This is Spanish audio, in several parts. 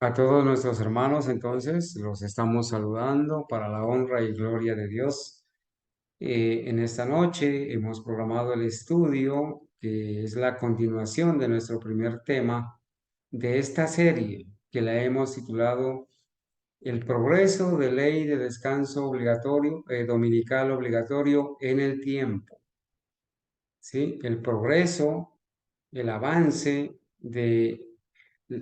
A todos nuestros hermanos, entonces, los estamos saludando para la honra y gloria de Dios. En esta noche hemos programado el estudio, que es la continuación de nuestro primer tema de esta serie, que la hemos titulado El progreso de ley de descanso obligatorio, dominical obligatorio en el tiempo. ¿Sí? El progreso, el avance de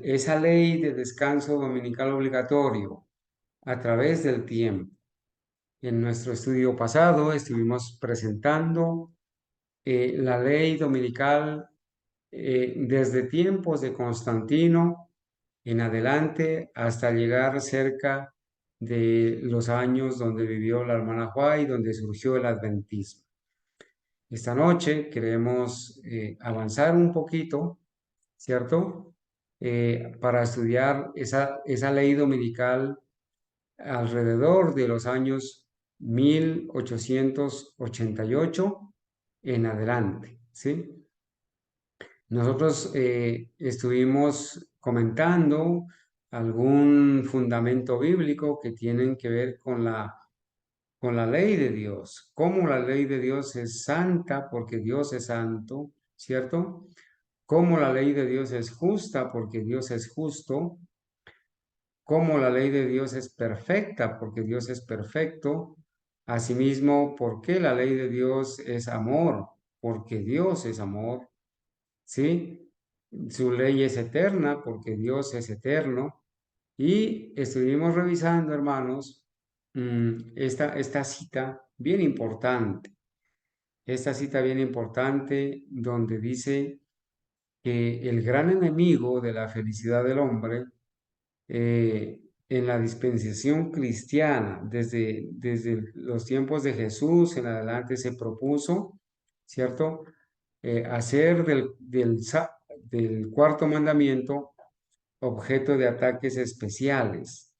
esa ley de descanso dominical obligatorio a través del tiempo. En nuestro estudio pasado estuvimos presentando la ley dominical desde tiempos de Constantino en adelante hasta llegar cerca de los años donde vivió la hermana White, donde surgió el adventismo. Esta noche queremos avanzar un poquito, ¿cierto? Para estudiar esa ley dominical alrededor de los años 1888 en adelante, ¿sí? Nosotros estuvimos comentando algún fundamento bíblico que tienen que ver con la ley de Dios, cómo la ley de Dios es santa porque Dios es santo, ¿cierto? Cómo la ley de Dios es justa porque Dios es justo, cómo la ley de Dios es perfecta porque Dios es perfecto, asimismo, por qué la ley de Dios es amor, porque Dios es amor, ¿sí? Su ley es eterna porque Dios es eterno. Y estuvimos revisando, hermanos, esta cita bien importante, esta cita bien importante donde dice que el gran enemigo de la felicidad del hombre en la dispensación cristiana, desde los tiempos de Jesús en adelante se propuso, ¿cierto? Hacer del cuarto mandamiento objeto de ataques especiales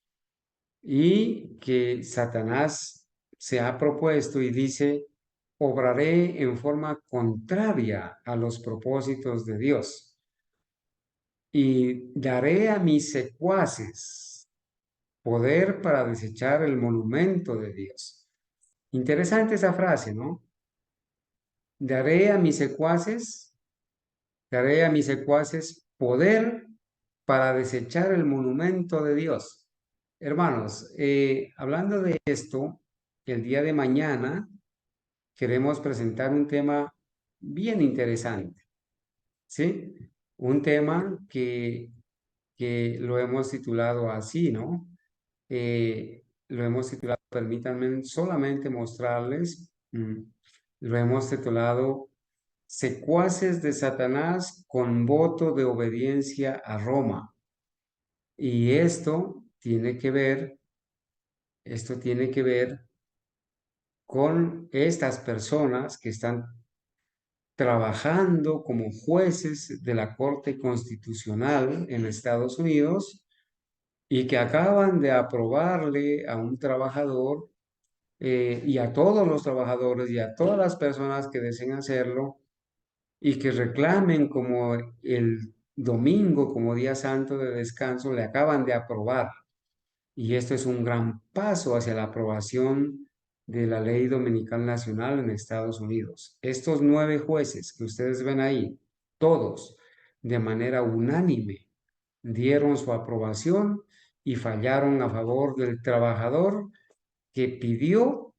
y que Satanás se ha propuesto y dice, obraré en forma contraria a los propósitos de Dios y daré a mis secuaces poder para desechar el monumento de Dios. Interesante esa frase, ¿no? Daré a mis secuaces, daré a mis secuaces poder para desechar el monumento de Dios. Hermanos, hablando de esto, el día de mañana queremos presentar un tema bien interesante, ¿sí? Un tema que lo hemos titulado así, ¿no? Lo hemos titulado, permítanme solamente mostrarles, lo hemos titulado Secuaces de Satanás con voto de obediencia a Roma. Y esto tiene que ver con estas personas que están trabajando como jueces de la Corte Constitucional en Estados Unidos y que acaban de aprobarle a un trabajador y a todos los trabajadores y a todas las personas que deseen hacerlo y que reclamen como el domingo, como día santo de descanso, le acaban de aprobar. Y esto es un gran paso hacia la aprobación de la ley dominical nacional en Estados Unidos. Estos 9 jueces que ustedes ven ahí, todos de manera unánime dieron su aprobación y fallaron a favor del trabajador que pidió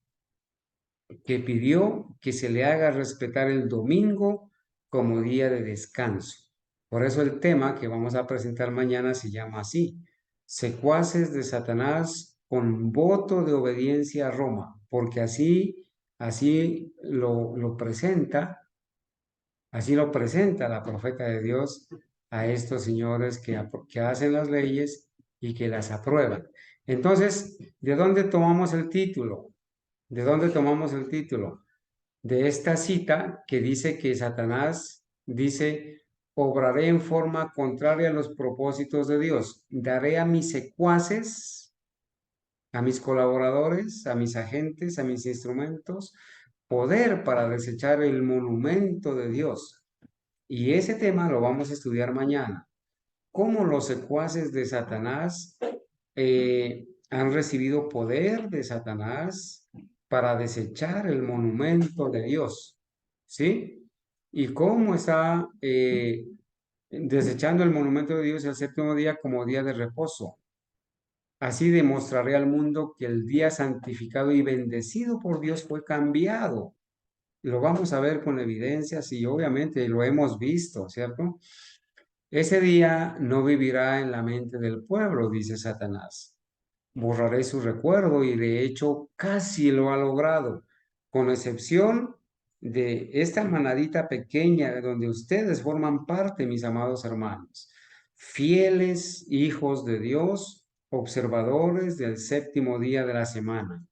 que se le haga respetar el domingo como día de descanso. Por eso el tema que vamos a presentar mañana se llama así, secuaces de Satanás con voto de obediencia a Roma, porque así lo presenta la profeta de Dios a estos señores que hacen las leyes y que las aprueban. Entonces, ¿de dónde tomamos el título? ¿De dónde tomamos el título? De esta cita que dice que Satanás dice, obraré en forma contraria a los propósitos de Dios, daré a mis secuaces, a mis colaboradores, a mis agentes, a mis instrumentos, poder para desechar el monumento de Dios. Y ese tema lo vamos a estudiar mañana. cómo los secuaces de Satanás han recibido poder de Satanás para desechar el monumento de Dios, ¿sí? Y cómo está desechando el monumento de Dios el séptimo día como día de reposo. Así demostraré al mundo que el día santificado y bendecido por Dios fue cambiado. Lo vamos a ver con evidencias y obviamente lo hemos visto, ¿cierto? Ese día no vivirá en la mente del pueblo, dice Satanás. Borraré su recuerdo y de hecho casi lo ha logrado, con excepción de esta manadita pequeña de donde ustedes forman parte, mis amados hermanos, fieles hijos de Dios, observadores del séptimo día de la semana.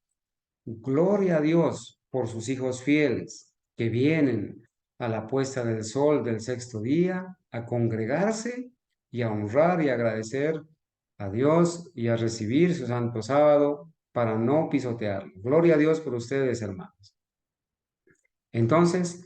Gloria a Dios por sus hijos fieles que vienen a la puesta del sol del sexto día a congregarse y a honrar y agradecer a Dios y a recibir su santo sábado para no pisotearlo. Gloria a Dios por ustedes, hermanos. Entonces,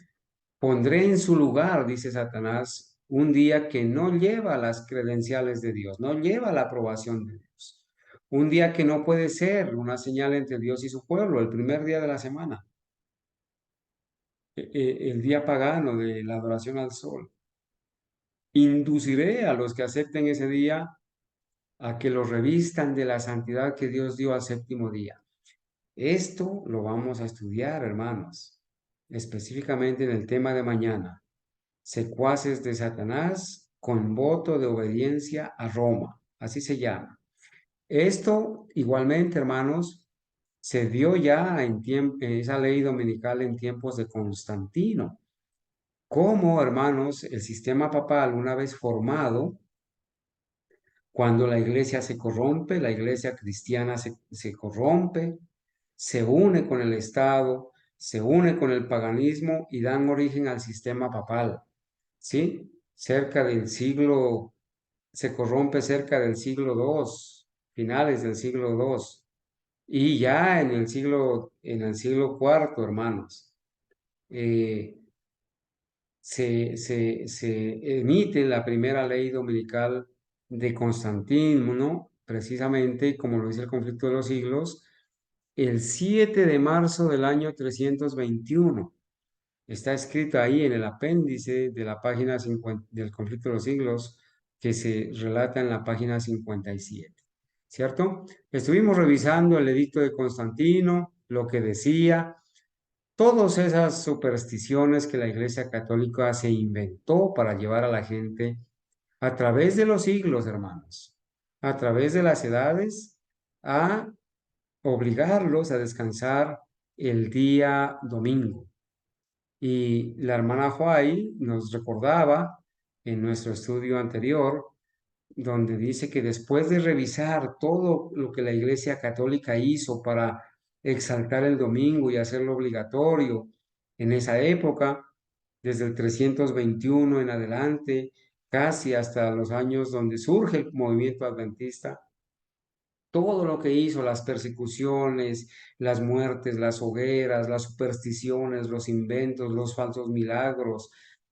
pondré en su lugar, dice Satanás, un día que no lleva las credenciales de Dios, no lleva la aprobación de Dios. Un día que no puede ser una señal entre Dios y su pueblo, el primer día de la semana, el día pagano de la adoración al sol. Induciré a los que acepten ese día a que los revistan de la santidad que Dios dio al séptimo día. Esto lo vamos a estudiar, hermanos, específicamente en el tema de mañana. Secuaces de Satanás con voto de obediencia a Roma. Así se llama. Esto igualmente, hermanos, se dio ya en esa ley dominical en tiempos de Constantino. Como, hermanos, el sistema papal, una vez formado, cuando la iglesia se corrompe, la iglesia cristiana se corrompe, se une con el Estado, se une con el paganismo y dan origen al sistema papal. ¿Sí? Cerca del siglo, se corrompe cerca del siglo II, finales del siglo II. Y ya en el siglo IV, hermanos, eh, se emite la primera ley dominical de Constantino, ¿no? Precisamente, como lo dice el conflicto de los siglos, el 7 de marzo del año 321. Está escrito ahí en el apéndice de la página 50 del conflicto de los siglos que se relata en la página 57, ¿cierto? Estuvimos revisando el edicto de Constantino, lo que decía, todas esas supersticiones que la Iglesia Católica se inventó para llevar a la gente a través de los siglos, hermanos, a través de las edades, a obligarlos a descansar el día domingo. Y la hermana Huay nos recordaba en nuestro estudio anterior, donde dice que después de revisar todo lo que la Iglesia Católica hizo para exaltar el domingo y hacerlo obligatorio en esa época, desde el 321 en adelante, casi hasta los años donde surge el movimiento adventista, todo lo que hizo, las persecuciones, las muertes, las hogueras, las supersticiones, los inventos, los falsos milagros,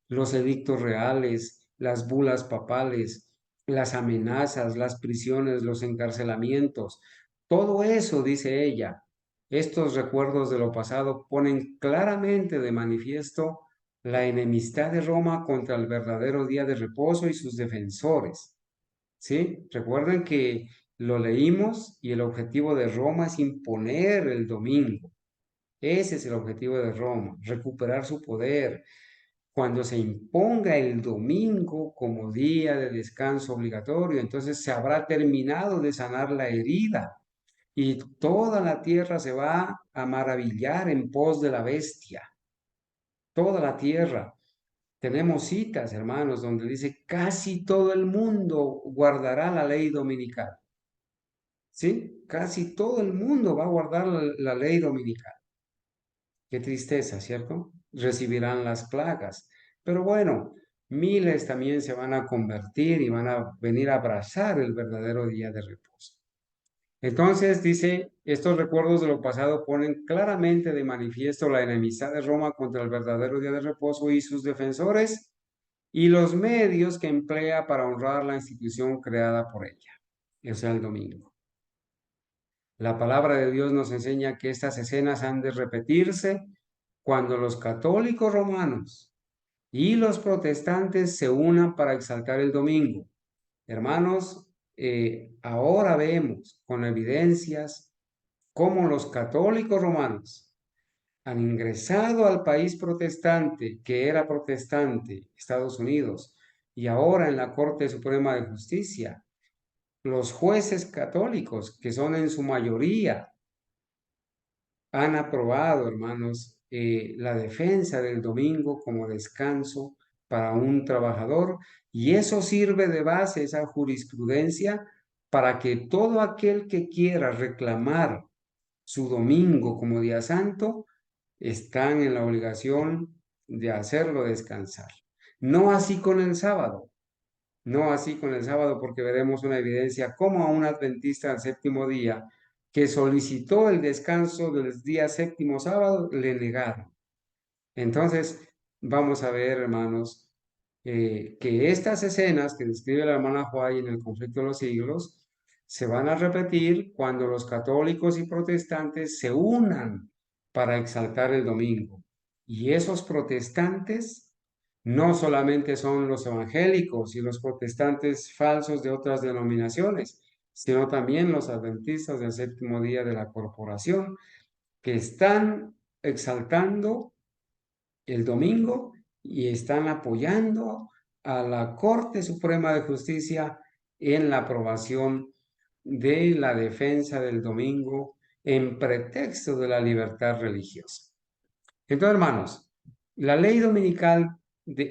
los edictos reales, las bulas papales, las amenazas, las prisiones, los encarcelamientos, todo eso, dice ella, estos recuerdos de lo pasado ponen claramente de manifiesto la enemistad de Roma contra el verdadero día de reposo y sus defensores. ¿Sí? Recuerden que lo leímos y el objetivo de Roma es imponer el domingo. Ese es el objetivo de Roma, recuperar su poder. Cuando se imponga el domingo como día de descanso obligatorio, entonces se habrá terminado de sanar la herida y toda la tierra se va a maravillar en pos de la bestia. Toda la tierra. Tenemos citas, hermanos, donde dice casi todo el mundo guardará la ley dominical. ¿Sí? Casi todo el mundo va a guardar la ley dominical. Qué tristeza, ¿cierto? Recibirán las plagas. Pero bueno, miles también se van a convertir y van a venir a abrazar el verdadero día de reposo. Entonces dice, estos recuerdos de lo pasado ponen claramente de manifiesto la enemistad de Roma contra el verdadero día de reposo y sus defensores y los medios que emplea para honrar la institución creada por ella, o sea, el domingo. La palabra de Dios nos enseña que estas escenas han de repetirse cuando los católicos romanos y los protestantes se unan para exaltar el domingo. Hermanos, ahora vemos con evidencias cómo los católicos romanos han ingresado al país protestante, que era protestante, Estados Unidos, y ahora en la Corte Suprema de Justicia, los jueces católicos, que son en su mayoría, han aprobado, hermanos, la defensa del domingo como descanso para un trabajador, y eso sirve de base, esa jurisprudencia, para que todo aquel que quiera reclamar su domingo como día santo, están en la obligación de hacerlo descansar. No así con el sábado. No así con el sábado, porque veremos una evidencia como a un adventista del séptimo día que solicitó el descanso del día séptimo sábado, le negaron. Entonces, vamos a ver, hermanos, que estas escenas que describe la hermana White en el conflicto de los siglos se van a repetir cuando los católicos y protestantes se unan para exaltar el domingo. Y esos protestantes no solamente son los evangélicos y los protestantes falsos de otras denominaciones, sino también los adventistas del séptimo día de la corporación, que están exaltando el domingo y están apoyando a la Corte Suprema de Justicia en la aprobación de la defensa del domingo en pretexto de la libertad religiosa. Entonces, hermanos, la ley dominical,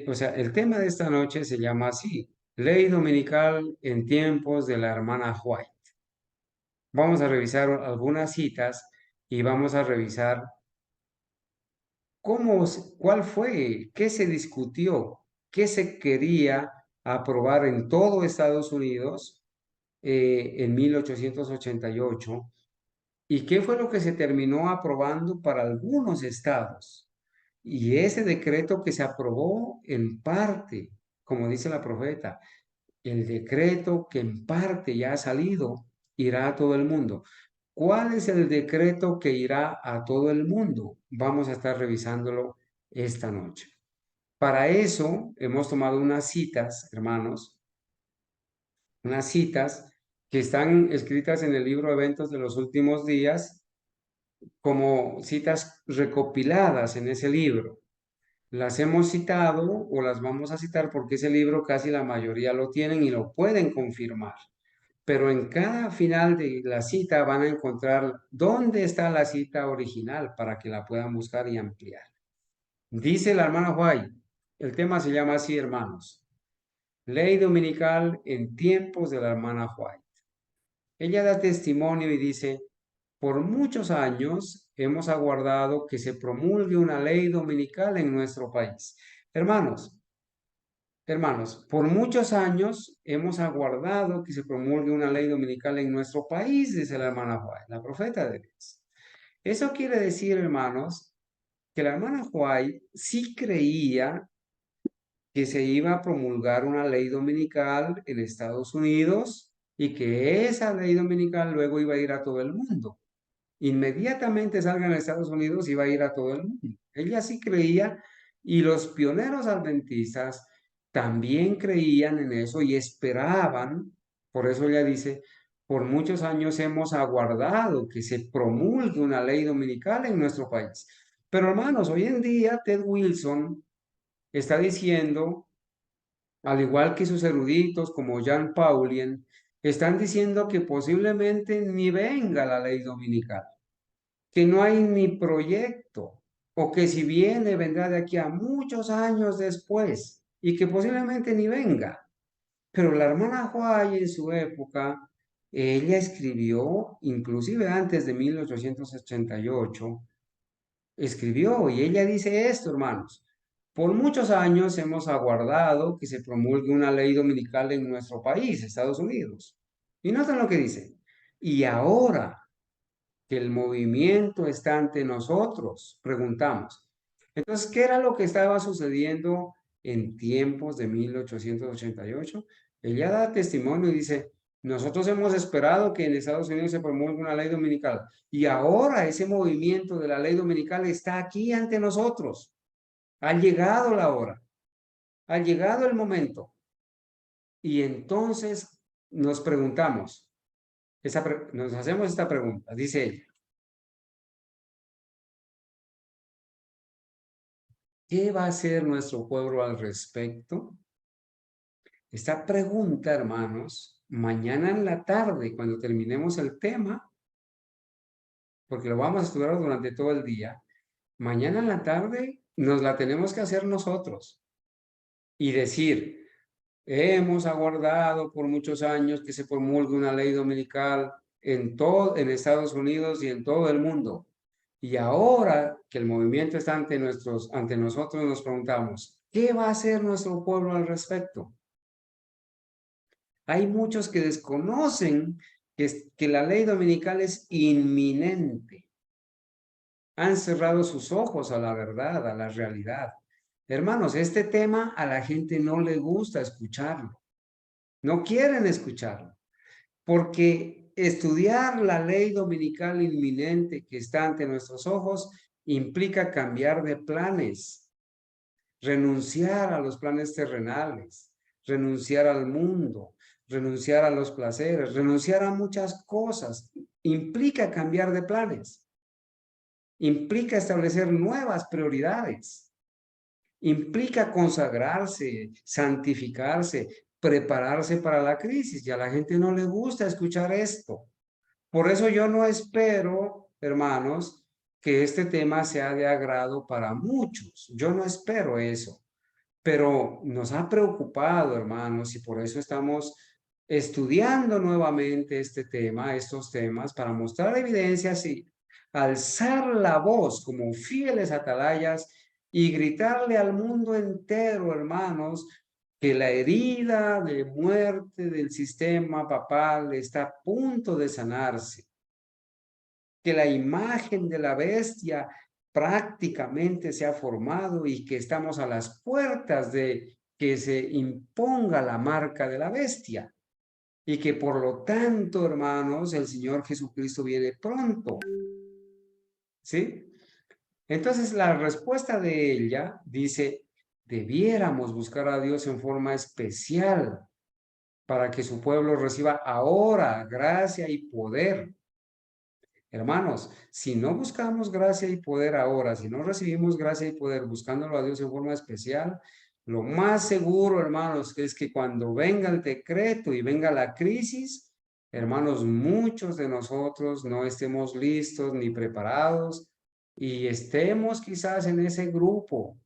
o sea, el tema de esta noche se llama así, ley dominical en tiempos de la hermana White. Vamos a revisar algunas citas y vamos a revisar cuál fue, qué se discutió, qué se quería aprobar en todo Estados Unidos en 1888 y qué fue lo que se terminó aprobando para algunos estados. Y ese decreto que se aprobó en parte, como dice la profeta, el decreto que en parte ya ha salido, irá a todo el mundo. ¿Cuál es el decreto que irá a todo el mundo? Vamos a estar revisándolo esta noche. Para eso hemos tomado unas citas, hermanos, unas citas que están escritas en el libro Eventos de los Últimos Días como citas recopiladas en ese libro. Las hemos citado o las vamos a citar porque ese libro casi la mayoría lo tienen y lo pueden confirmar. Pero en cada final de la cita van a encontrar dónde está la cita original para que la puedan buscar y ampliar. Dice la hermana White, el tema se llama así, hermanos, Ley Dominical en tiempos de la hermana White. Ella da testimonio y dice, por muchos años hemos aguardado que se promulgue una ley dominical en nuestro país. Hermanos, por muchos años hemos aguardado que se promulgue una ley dominical en nuestro país, dice la hermana White, la profeta de Dios. Eso quiere decir, hermanos, que la hermana White sí creía que se iba a promulgar una ley dominical en Estados Unidos y que esa ley dominical luego iba a ir a todo el mundo. Inmediatamente salga en Estados Unidos iba a ir a todo el mundo. Ella sí creía y los pioneros adventistas también creían en eso y esperaban, por eso ella dice, por muchos años hemos aguardado que se promulgue una ley dominical en nuestro país. Pero hermanos, hoy en día Ted Wilson está diciendo, al igual que sus eruditos como Jan Paulien, están diciendo que posiblemente ni venga la ley dominical, que no hay ni proyecto, o que si viene, vendrá de aquí a muchos años después, y que posiblemente ni venga. Pero la hermana White en su época, ella escribió, inclusive antes de 1888, escribió, y ella dice esto, hermanos. Por muchos años hemos aguardado que se promulgue una ley dominical en nuestro país, Estados Unidos. Y noten lo que dice. Y ahora que el movimiento está ante nosotros, preguntamos. Entonces, ¿qué era lo que estaba sucediendo en tiempos de 1888. Ella da testimonio y dice, nosotros hemos esperado que en Estados Unidos se promulgue una ley dominical y ahora ese movimiento de la ley dominical está aquí ante nosotros. Ha llegado la hora, ha llegado el momento. Y entonces nos preguntamos, nos hacemos esta pregunta, dice ella, ¿qué va a hacer nuestro pueblo al respecto? Esta pregunta, hermanos, mañana en la tarde, cuando terminemos el tema, porque lo vamos a estudiar durante todo el día, mañana en la tarde nos la tenemos que hacer nosotros y decir, hemos aguardado por muchos años que se promulgue una ley dominical en Estados Unidos y en todo el mundo. Y ahora que el movimiento está ante nosotros, nos preguntamos, ¿qué va a hacer nuestro pueblo al respecto? Hay muchos que desconocen que la ley dominical es inminente. Han cerrado sus ojos a la verdad, a la realidad. Hermanos, este tema a la gente no le gusta escucharlo. No quieren escucharlo. Porque estudiar la ley dominical inminente que está ante nuestros ojos implica cambiar de planes, renunciar a los planes terrenales, renunciar al mundo, renunciar a los placeres, renunciar a muchas cosas. Implica cambiar de planes, implica establecer nuevas prioridades, implica consagrarse, santificarse, prepararse para la crisis. Y a la gente no le gusta escuchar esto. Por eso yo no espero, hermanos, que este tema sea de agrado para muchos. Yo no espero eso. Pero nos ha preocupado, hermanos, y por eso estamos estudiando nuevamente este tema, estos temas, para mostrar evidencias y alzar la voz como fieles atalayas y gritarle al mundo entero, hermanos, que la herida de muerte del sistema papal está a punto de sanarse, que la imagen de la bestia prácticamente se ha formado y que estamos a las puertas de que se imponga la marca de la bestia y que por lo tanto, hermanos, el Señor Jesucristo viene pronto. ¿Sí? Entonces la respuesta de ella dice, debiéramos buscar a Dios en forma especial para que su pueblo reciba ahora gracia y poder. Hermanos, si no buscamos gracia y poder ahora, si no recibimos gracia y poder buscándolo a Dios en forma especial, lo más seguro, hermanos, es que cuando venga el decreto y venga la crisis, hermanos, muchos de nosotros no estemos listos ni preparados y estemos quizás en ese grupo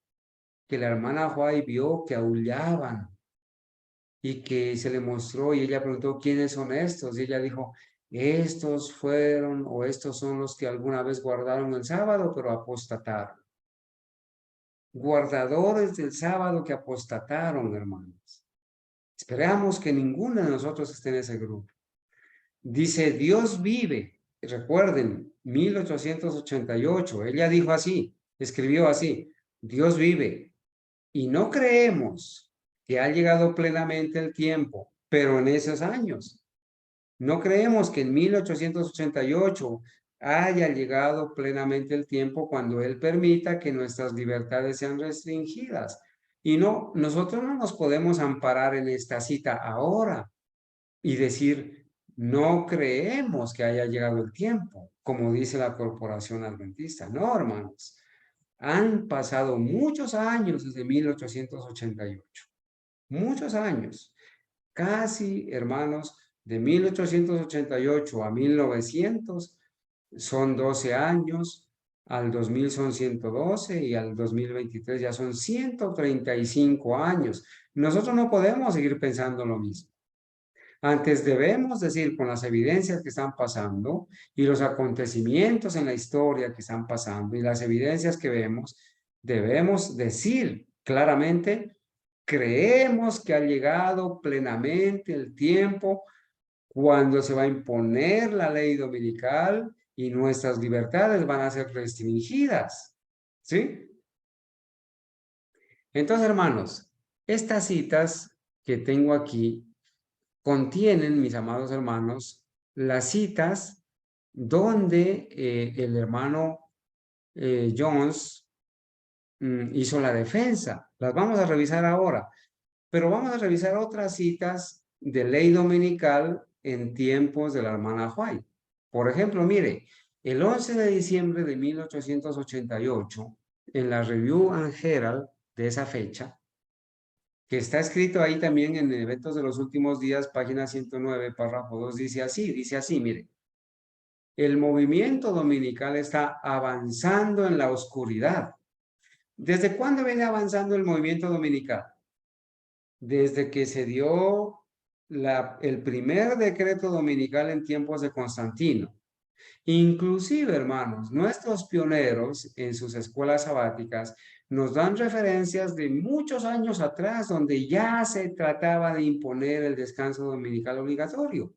que la hermana Juay vio que aullaban y que se le mostró y ella preguntó, ¿quiénes son estos? Y ella dijo, estos fueron o estos son los que alguna vez guardaron el sábado, pero apostataron. Guardadores del sábado que apostataron, hermanos. Esperamos que ninguno de nosotros esté en ese grupo. Dice, Dios vive. Recuerden, 1888, ella dijo así, escribió así, Dios vive. Y no creemos que ha llegado plenamente el tiempo, pero en esos años. No creemos que en 1888 haya llegado plenamente el tiempo cuando Él permita que nuestras libertades sean restringidas. Y no, nosotros no nos podemos amparar en esta cita ahora y decir, no creemos que haya llegado el tiempo, como dice la Corporación Adventista. No, hermanos. Han pasado muchos años desde 1888. Muchos años. Casi, hermanos, de 1888 a 1900 son 12 años, al 2000 son 112 y al 2023 ya son 135 años. Nosotros no podemos seguir pensando lo mismo. Antes debemos decir con las evidencias que están pasando y los acontecimientos en la historia que están pasando y las evidencias que vemos, debemos decir claramente, creemos que ha llegado plenamente el tiempo cuando se va a imponer la ley dominical y nuestras libertades van a ser restringidas. ¿Sí? Entonces, hermanos, estas citas que tengo aquí contienen, mis amados hermanos, las citas donde el hermano Jones hizo la defensa. Las vamos a revisar ahora, pero vamos a revisar otras citas de ley dominical en tiempos de la hermana White. Por ejemplo, mire, el 11 de diciembre de 1888, en la Review and Herald de esa fecha, que está escrito ahí también en Eventos de los Últimos Días, página 109, párrafo 2, dice así, mire, el movimiento dominical está avanzando en la oscuridad. ¿Desde cuándo viene avanzando el movimiento dominical? Desde que se dio el primer decreto dominical en tiempos de Constantino. Inclusive, hermanos, nuestros pioneros en sus escuelas sabáticas nos dan referencias de muchos años atrás donde ya se trataba de imponer el descanso dominical obligatorio.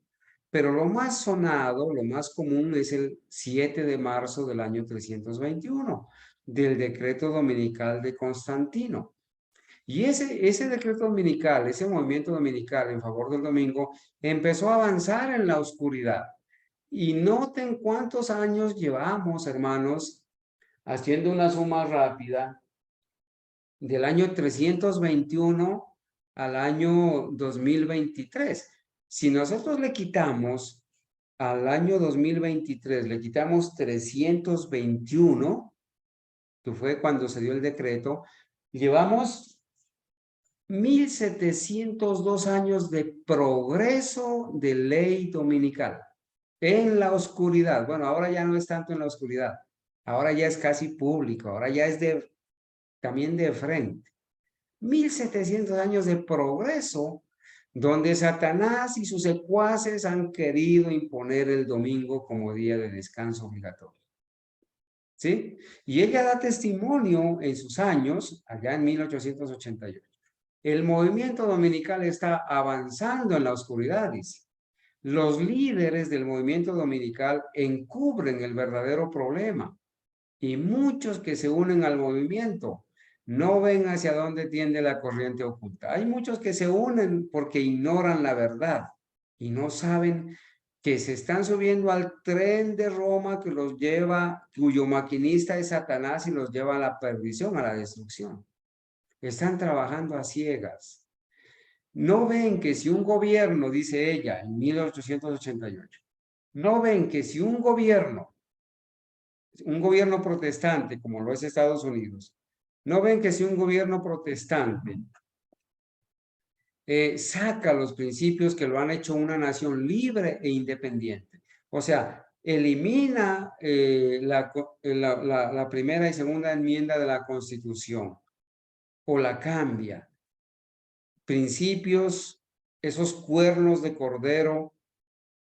Pero lo más sonado, lo más común es el 7 de marzo del año 321, del decreto dominical de Constantino. Y ese decreto dominical, ese movimiento dominical en favor del domingo, empezó a avanzar en la oscuridad. Y noten cuántos años llevamos, hermanos, haciendo una suma rápida, del año 321 al año 2023. Si nosotros le quitamos al año 2023, le quitamos 321, que fue cuando se dio el decreto, llevamos 1702 años de progreso de ley dominical en la oscuridad. Bueno, ahora ya no es tanto en la oscuridad, ahora ya es casi público, ahora ya es también de frente. 1700 años de progreso donde Satanás y sus secuaces han querido imponer el domingo como día de descanso obligatorio. ¿Sí? Y ella da testimonio en sus años, allá en 1888. El movimiento dominical está avanzando en la oscuridad, dice. Los líderes del movimiento dominical encubren el verdadero problema y muchos que se unen al movimiento no ven hacia dónde tiende la corriente oculta. Hay muchos que se unen porque ignoran la verdad y no saben que se están subiendo al tren de Roma que los lleva, cuyo maquinista es Satanás y los lleva a la perdición, a la destrucción. Están trabajando a ciegas. No ven que si un gobierno, dice ella en 1888, no ven que si un gobierno protestante, como lo es Estados Unidos, no ven que si un gobierno protestante saca los principios que lo han hecho una nación libre e independiente, o sea, elimina la primera y segunda enmienda de la Constitución o la cambia, principios, esos cuernos de cordero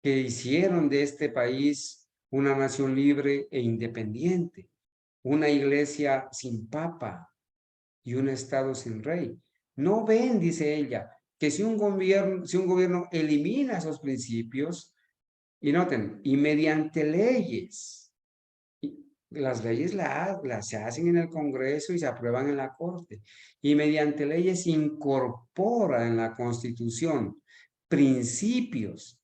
que hicieron de este país una nación libre e independiente, una iglesia sin papa y un estado sin rey. No ven, dice ella, que si un gobierno elimina esos principios, y noten, y mediante leyes, las leyes se hacen en el Congreso y se aprueban en la Corte, y mediante leyes incorpora en la Constitución principios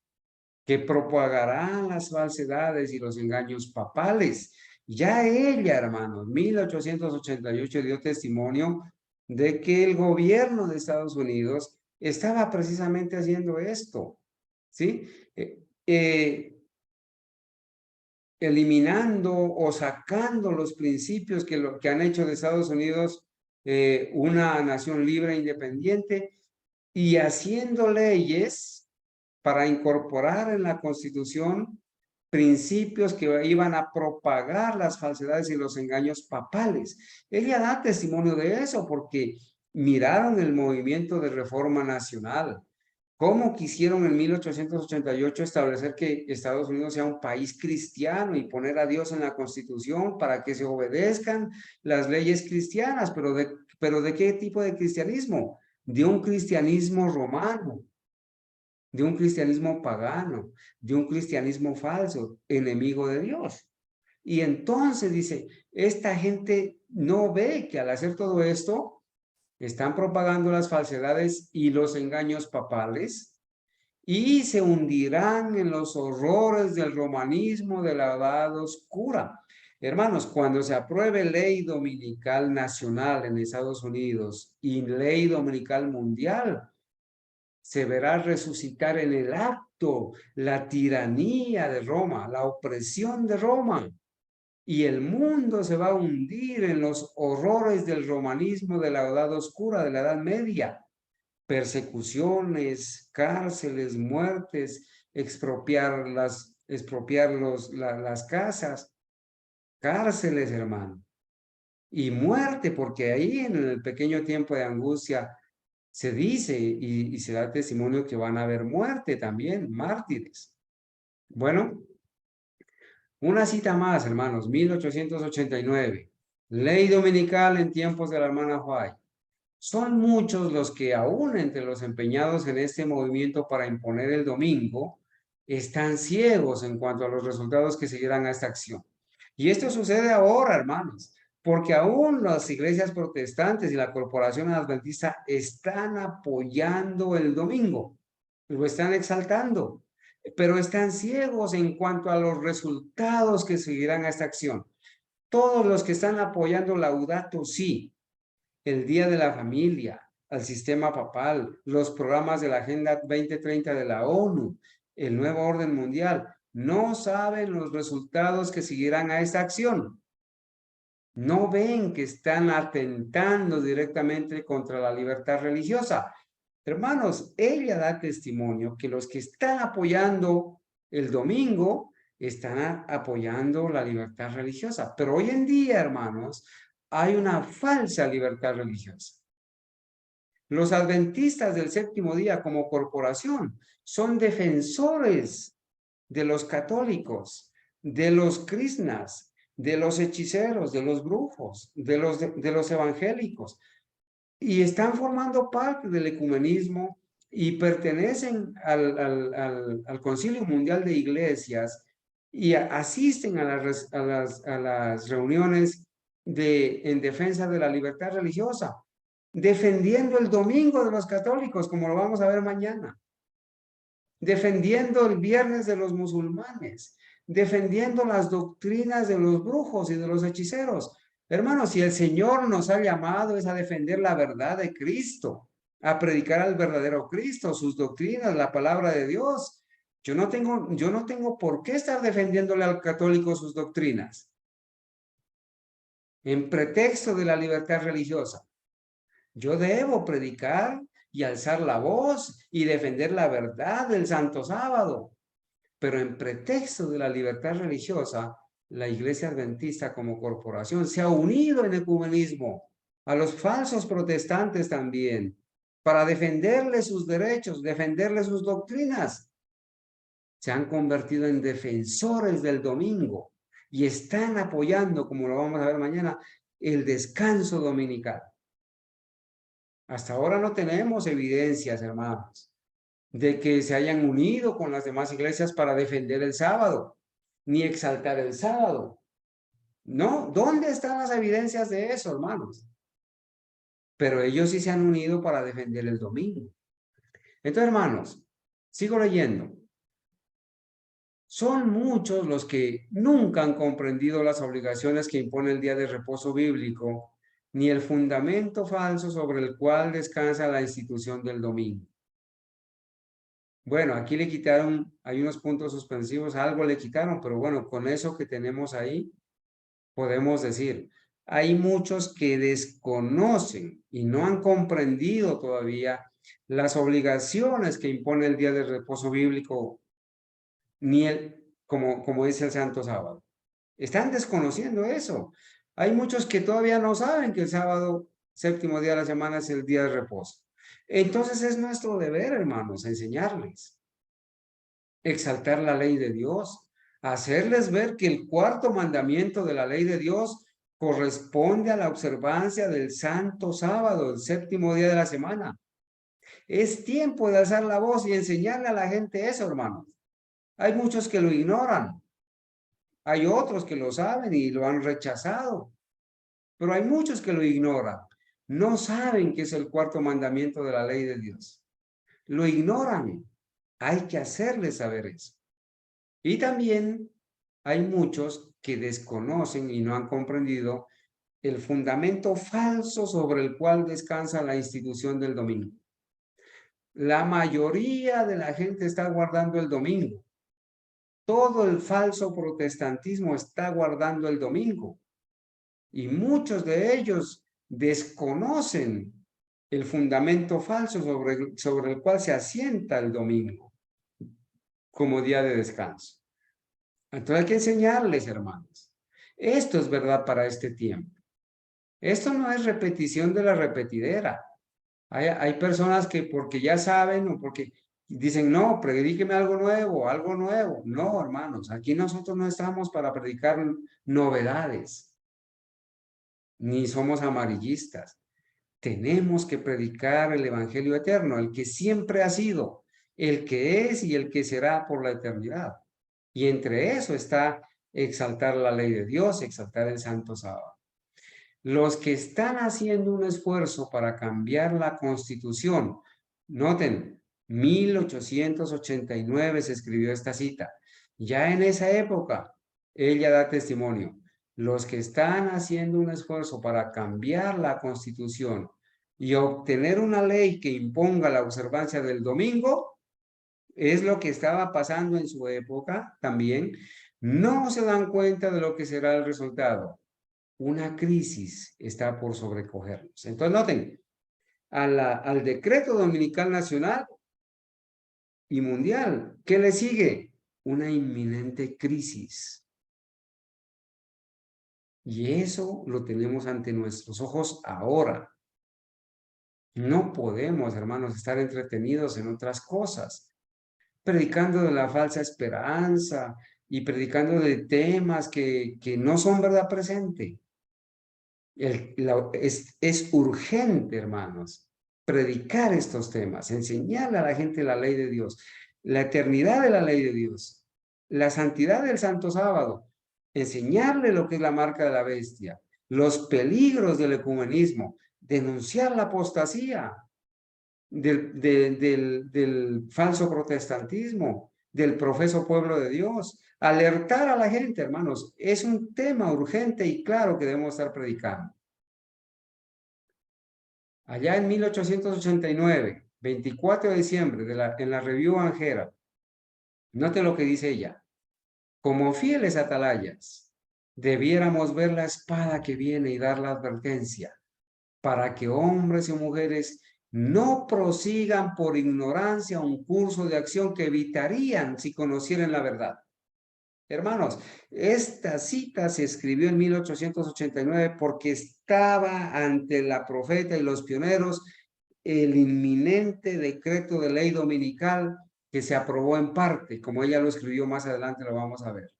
que propagarán las falsedades y los engaños papales. Ya ella, hermanos, 1888 dio testimonio de que el gobierno de Estados Unidos estaba precisamente haciendo esto, ¿sí? Eliminando o sacando los principios que han hecho de Estados Unidos una nación libre e independiente y haciendo leyes para incorporar en la Constitución principios que iban a propagar las falsedades y los engaños papales. Ella da testimonio de eso porque miraron el movimiento de reforma nacional. ¿Cómo quisieron en 1888 establecer que Estados Unidos sea un país cristiano y poner a Dios en la Constitución para que se obedezcan las leyes cristianas? ¿Pero de qué tipo de cristianismo? De un cristianismo romano, de un cristianismo pagano, de un cristianismo falso, enemigo de Dios. Y entonces dice, esta gente no ve que al hacer todo esto, Están propagando las falsedades y los engaños papales y se hundirán en los horrores del romanismo de la Edad Oscura. Hermanos, cuando se apruebe ley dominical nacional en Estados Unidos y ley dominical mundial, se verá resucitar en el acto la tiranía de Roma, la opresión de Roma, y el mundo se va a hundir en los horrores del romanismo de la Edad Oscura, de la Edad Media. Persecuciones, cárceles, muertes, expropiar las casas, cárceles, hermano, y muerte, porque ahí en el pequeño tiempo de angustia se dice y se da testimonio que van a haber muerte también, mártires. Bueno, una cita más, hermanos, 1889, ley dominical en tiempos de la hermana White. Son muchos los que aún entre los empeñados en este movimiento para imponer el domingo, están ciegos en cuanto a los resultados que seguirán a esta acción. Y esto sucede ahora, hermanos, porque aún las iglesias protestantes y la corporación adventista están apoyando el domingo, lo están exaltando, pero están ciegos en cuanto a los resultados que seguirán a esta acción. Todos los que están apoyando Laudato Si, el Día de la Familia, al sistema papal, los programas de la Agenda 2030 de la ONU, el nuevo orden mundial, no saben los resultados que seguirán a esta acción. No ven que están atentando directamente contra la libertad religiosa. Hermanos, ella da testimonio que los que están apoyando el domingo están apoyando la libertad religiosa. Pero hoy en día, hermanos, hay una falsa libertad religiosa. Los adventistas del séptimo día como corporación son defensores de los católicos, de los krishnas, de los hechiceros, de los brujos, de los evangélicos, y están formando parte del ecumenismo y pertenecen al Concilio Mundial de Iglesias y asisten a las reuniones en defensa de la libertad religiosa, defendiendo el domingo de los católicos, como lo vamos a ver mañana, defendiendo el viernes de los musulmanes, defendiendo las doctrinas de los brujos y de los hechiceros. Hermanos, si el Señor nos ha llamado es a defender la verdad de Cristo, a predicar al verdadero Cristo, sus doctrinas, la palabra de Dios. Yo no tengo por qué estar defendiéndole al católico sus doctrinas en pretexto de la libertad religiosa. Yo debo predicar y alzar la voz y defender la verdad del Santo Sábado. Pero en pretexto de la libertad religiosa, la Iglesia Adventista como corporación se ha unido en ecumenismo a los falsos protestantes también, para defenderles sus derechos, defenderles sus doctrinas. Se han convertido en defensores del domingo y están apoyando, como lo vamos a ver mañana, el descanso dominical. Hasta ahora no tenemos evidencias, hermanos, de que se hayan unido con las demás iglesias para defender el sábado, ni exaltar el sábado. No, ¿dónde están las evidencias de eso, hermanos? Pero ellos sí se han unido para defender el domingo. Entonces, hermanos, sigo leyendo. Son muchos los que nunca han comprendido las obligaciones que impone el día de reposo bíblico, ni el fundamento falso sobre el cual descansa la institución del domingo. Bueno, aquí le quitaron, hay unos puntos suspensivos, algo le quitaron, pero bueno, con eso que tenemos ahí, podemos decir, hay muchos que desconocen y no han comprendido todavía las obligaciones que impone el día de reposo bíblico, ni como dice el Santo Sábado. Están desconociendo eso. Hay muchos que todavía no saben que el sábado, séptimo día de la semana, es el día de reposo. Entonces es nuestro deber, hermanos, enseñarles, exaltar la ley de Dios, hacerles ver que el cuarto mandamiento de la ley de Dios corresponde a la observancia del santo sábado, el séptimo día de la semana. Es tiempo de alzar la voz y enseñarle a la gente eso, hermanos. Hay muchos que lo ignoran. Hay otros que lo saben y lo han rechazado. Pero hay muchos que lo ignoran. No saben qué es el cuarto mandamiento de la ley de Dios. Lo ignoran. Hay que hacerles saber eso. Y también hay muchos que desconocen y no han comprendido el fundamento falso sobre el cual descansa la institución del domingo. La mayoría de la gente está guardando el domingo. Todo el falso protestantismo está guardando el domingo. Y muchos de ellos desconocen el fundamento falso sobre el cual se asienta el domingo como día de descanso. Entonces hay que enseñarles, hermanos. Esto es verdad para este tiempo. Esto no es repetición de la repetidera. Hay personas que porque ya saben o porque dicen, no, predíqueme algo nuevo, algo nuevo. No, hermanos, aquí nosotros no estamos para predicar novedades, ni somos amarillistas. Tenemos que predicar el evangelio eterno, el que siempre ha sido, el que es y el que será por la eternidad. Y entre eso está exaltar la ley de Dios, exaltar el santo sábado. Los que están haciendo un esfuerzo para cambiar la Constitución, noten, 1889 se escribió esta cita. Ya en esa época, ella da testimonio. Los que están haciendo un esfuerzo para cambiar la Constitución y obtener una ley que imponga la observancia del domingo, es lo que estaba pasando en su época también, no se dan cuenta de lo que será el resultado. Una crisis está por sobrecogernos. Entonces, noten, al decreto dominical nacional y mundial, ¿qué le sigue? Una inminente crisis. Y eso lo tenemos ante nuestros ojos ahora. No podemos, hermanos, estar entretenidos en otras cosas, predicando de la falsa esperanza y predicando de temas que no son verdad presente. Es urgente, hermanos, predicar estos temas, enseñarle a la gente la ley de Dios, la eternidad de la ley de Dios, la santidad del santo sábado, enseñarle lo que es la marca de la bestia, los peligros del ecumenismo, denunciar la apostasía del falso protestantismo, del profeso pueblo de Dios, alertar a la gente, hermanos, es un tema urgente y claro que debemos estar predicando. Allá en 1889, 24 de diciembre, en la Review Angera, note lo que dice ella. Como fieles atalayas, debiéramos ver la espada que viene y dar la advertencia para que hombres y mujeres no prosigan por ignorancia un curso de acción que evitarían si conocieran la verdad. Hermanos, esta cita se escribió en 1889 porque estaba ante la profeta y los pioneros el inminente decreto de ley dominical que se aprobó en parte, como ella lo escribió más adelante, lo vamos a ver.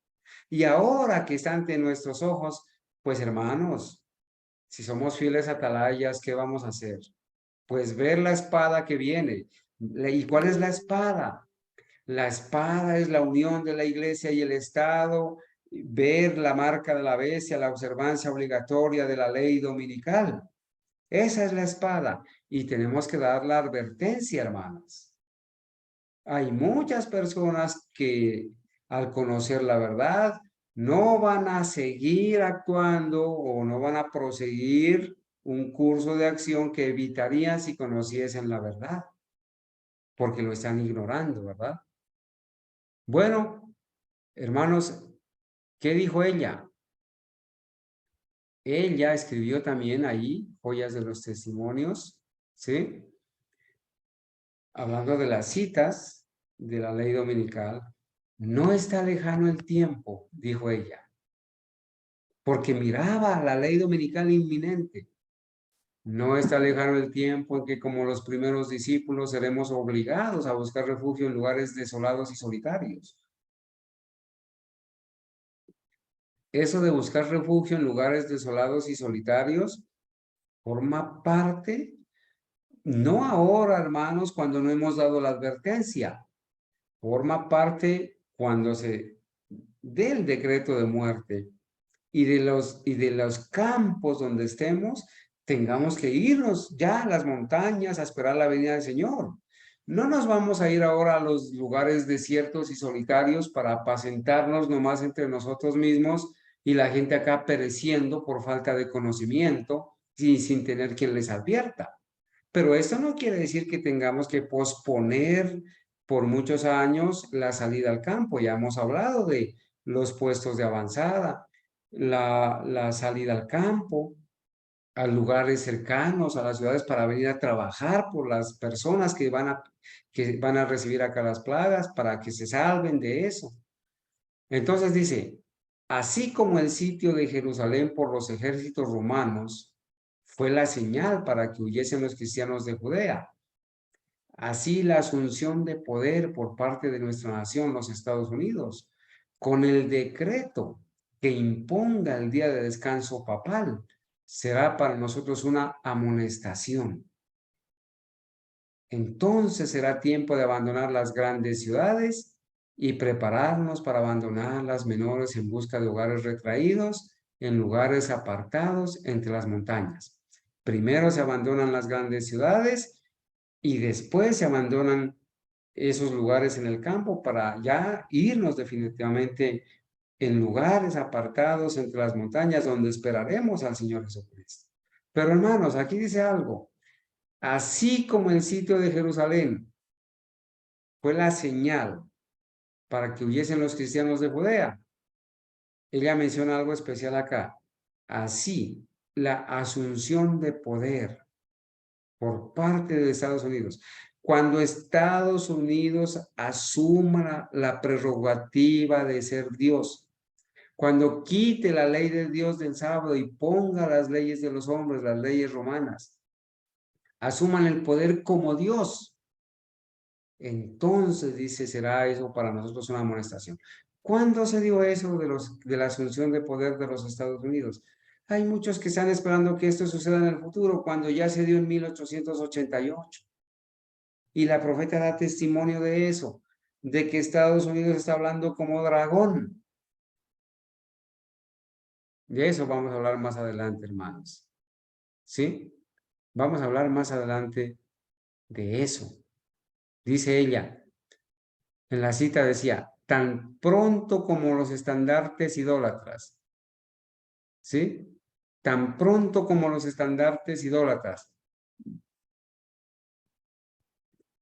Y ahora que está ante nuestros ojos, pues hermanos, si somos fieles atalayas, ¿qué vamos a hacer? Pues ver la espada que viene. ¿Y cuál es la espada? La espada es la unión de la iglesia y el Estado, ver la marca de la bestia, la observancia obligatoria de la ley dominical. Esa es la espada y tenemos que dar la advertencia, hermanas. Hay muchas personas que al conocer la verdad no van a seguir actuando o no van a proseguir un curso de acción que evitarían si conociesen la verdad, porque lo están ignorando, ¿verdad? Bueno, hermanos, ¿qué dijo ella? Ella escribió también ahí, Joyas de los Testimonios, ¿sí? Hablando de las citas de la ley dominical, no está lejano el tiempo, dijo ella, porque miraba la ley dominical inminente. No está lejano el tiempo en que, como los primeros discípulos, seremos obligados a buscar refugio en lugares desolados y solitarios. Eso de buscar refugio en lugares desolados y solitarios forma parte, no ahora, hermanos, cuando no hemos dado la advertencia, forma parte cuando se dé el decreto de muerte y de los campos donde estemos, tengamos que irnos ya a las montañas a esperar la venida del Señor. No nos vamos a ir ahora a los lugares desiertos y solitarios para apacentarnos nomás entre nosotros mismos y la gente acá pereciendo por falta de conocimiento y sin tener quien les advierta. Pero esto no quiere decir que tengamos que posponer por muchos años la salida al campo. Ya hemos hablado de los puestos de avanzada, la salida al campo, a lugares cercanos, a las ciudades para venir a trabajar por las personas que van a recibir acá las plagas, para que se salven de eso. Entonces dice, así como el sitio de Jerusalén por los ejércitos romanos fue la señal para que huyesen los cristianos de Judea, así la asunción de poder por parte de nuestra nación, los Estados Unidos, con el decreto que imponga el día de descanso papal, será para nosotros una amonestación. Entonces será tiempo de abandonar las grandes ciudades y prepararnos para abandonar las menores en busca de hogares retraídos en lugares apartados entre las montañas. Primero se abandonan las grandes ciudades y después se abandonan esos lugares en el campo para ya irnos definitivamente en lugares apartados entre las montañas donde esperaremos al Señor Jesucristo. Pero hermanos, aquí dice algo, así como el sitio de Jerusalén fue la señal para que huyesen los cristianos de Judea, ella menciona algo especial acá, así la asunción de poder por parte de Estados Unidos. Cuando Estados Unidos asuma la prerrogativa de ser Dios, cuando quite la ley de Dios del sábado y ponga las leyes de los hombres, las leyes romanas, asuman el poder como Dios, entonces dice, será eso para nosotros una amonestación. ¿Cuándo se dio eso de la asunción de poder de los Estados Unidos? Hay muchos que están esperando que esto suceda en el futuro, cuando ya se dio en 1888. Y la profeta da testimonio de eso, de que Estados Unidos está hablando como dragón. De eso vamos a hablar más adelante, hermanos. ¿Sí? Vamos a hablar más adelante de eso. Dice ella, en la cita decía, tan pronto como los estandartes idólatras, ¿sí? Tan pronto como los estandartes idólatras,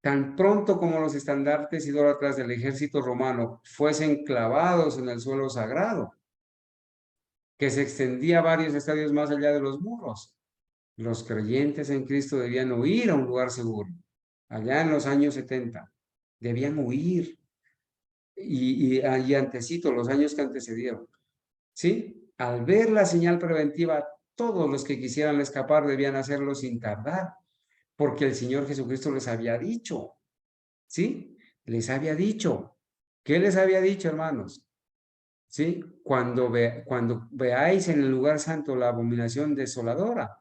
tan pronto como los estandartes idólatras del ejército romano fuesen clavados en el suelo sagrado, que se extendía varios estadios más allá de los muros, los creyentes en Cristo debían huir a un lugar seguro. Allá en los años 70, debían huir. Y antecito, los años que antecedieron. ¿Sí? Al ver la señal preventiva, todos los que quisieran escapar debían hacerlo sin tardar, porque el Señor Jesucristo les había dicho, ¿sí? Les había dicho. ¿Qué les había dicho, hermanos? ¿Sí? Cuando veáis en el lugar santo la abominación desoladora,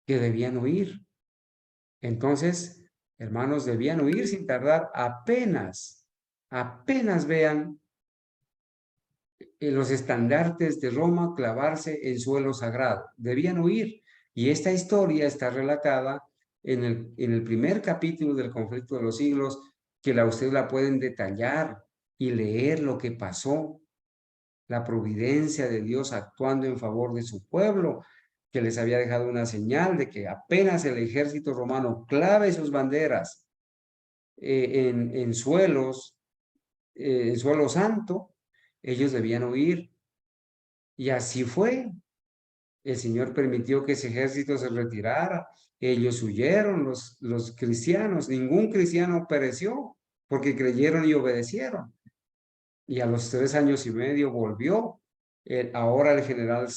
que debían huir. Entonces, hermanos, debían huir sin tardar apenas vean los estandartes de Roma clavarse en suelo sagrado. Debían huir. Y esta historia está relatada en el primer capítulo del conflicto de los siglos, que usted la pueden detallar y leer lo que pasó, la providencia de Dios actuando en favor de su pueblo, que les había dejado una señal de que apenas el ejército romano clave sus banderas en suelo santo, ellos debían huir. Y así fue. El Señor permitió que ese ejército se retirara. Ellos huyeron, los cristianos. Ningún cristiano pereció porque creyeron y obedecieron. Y a los 3 años y medio volvió ahora el general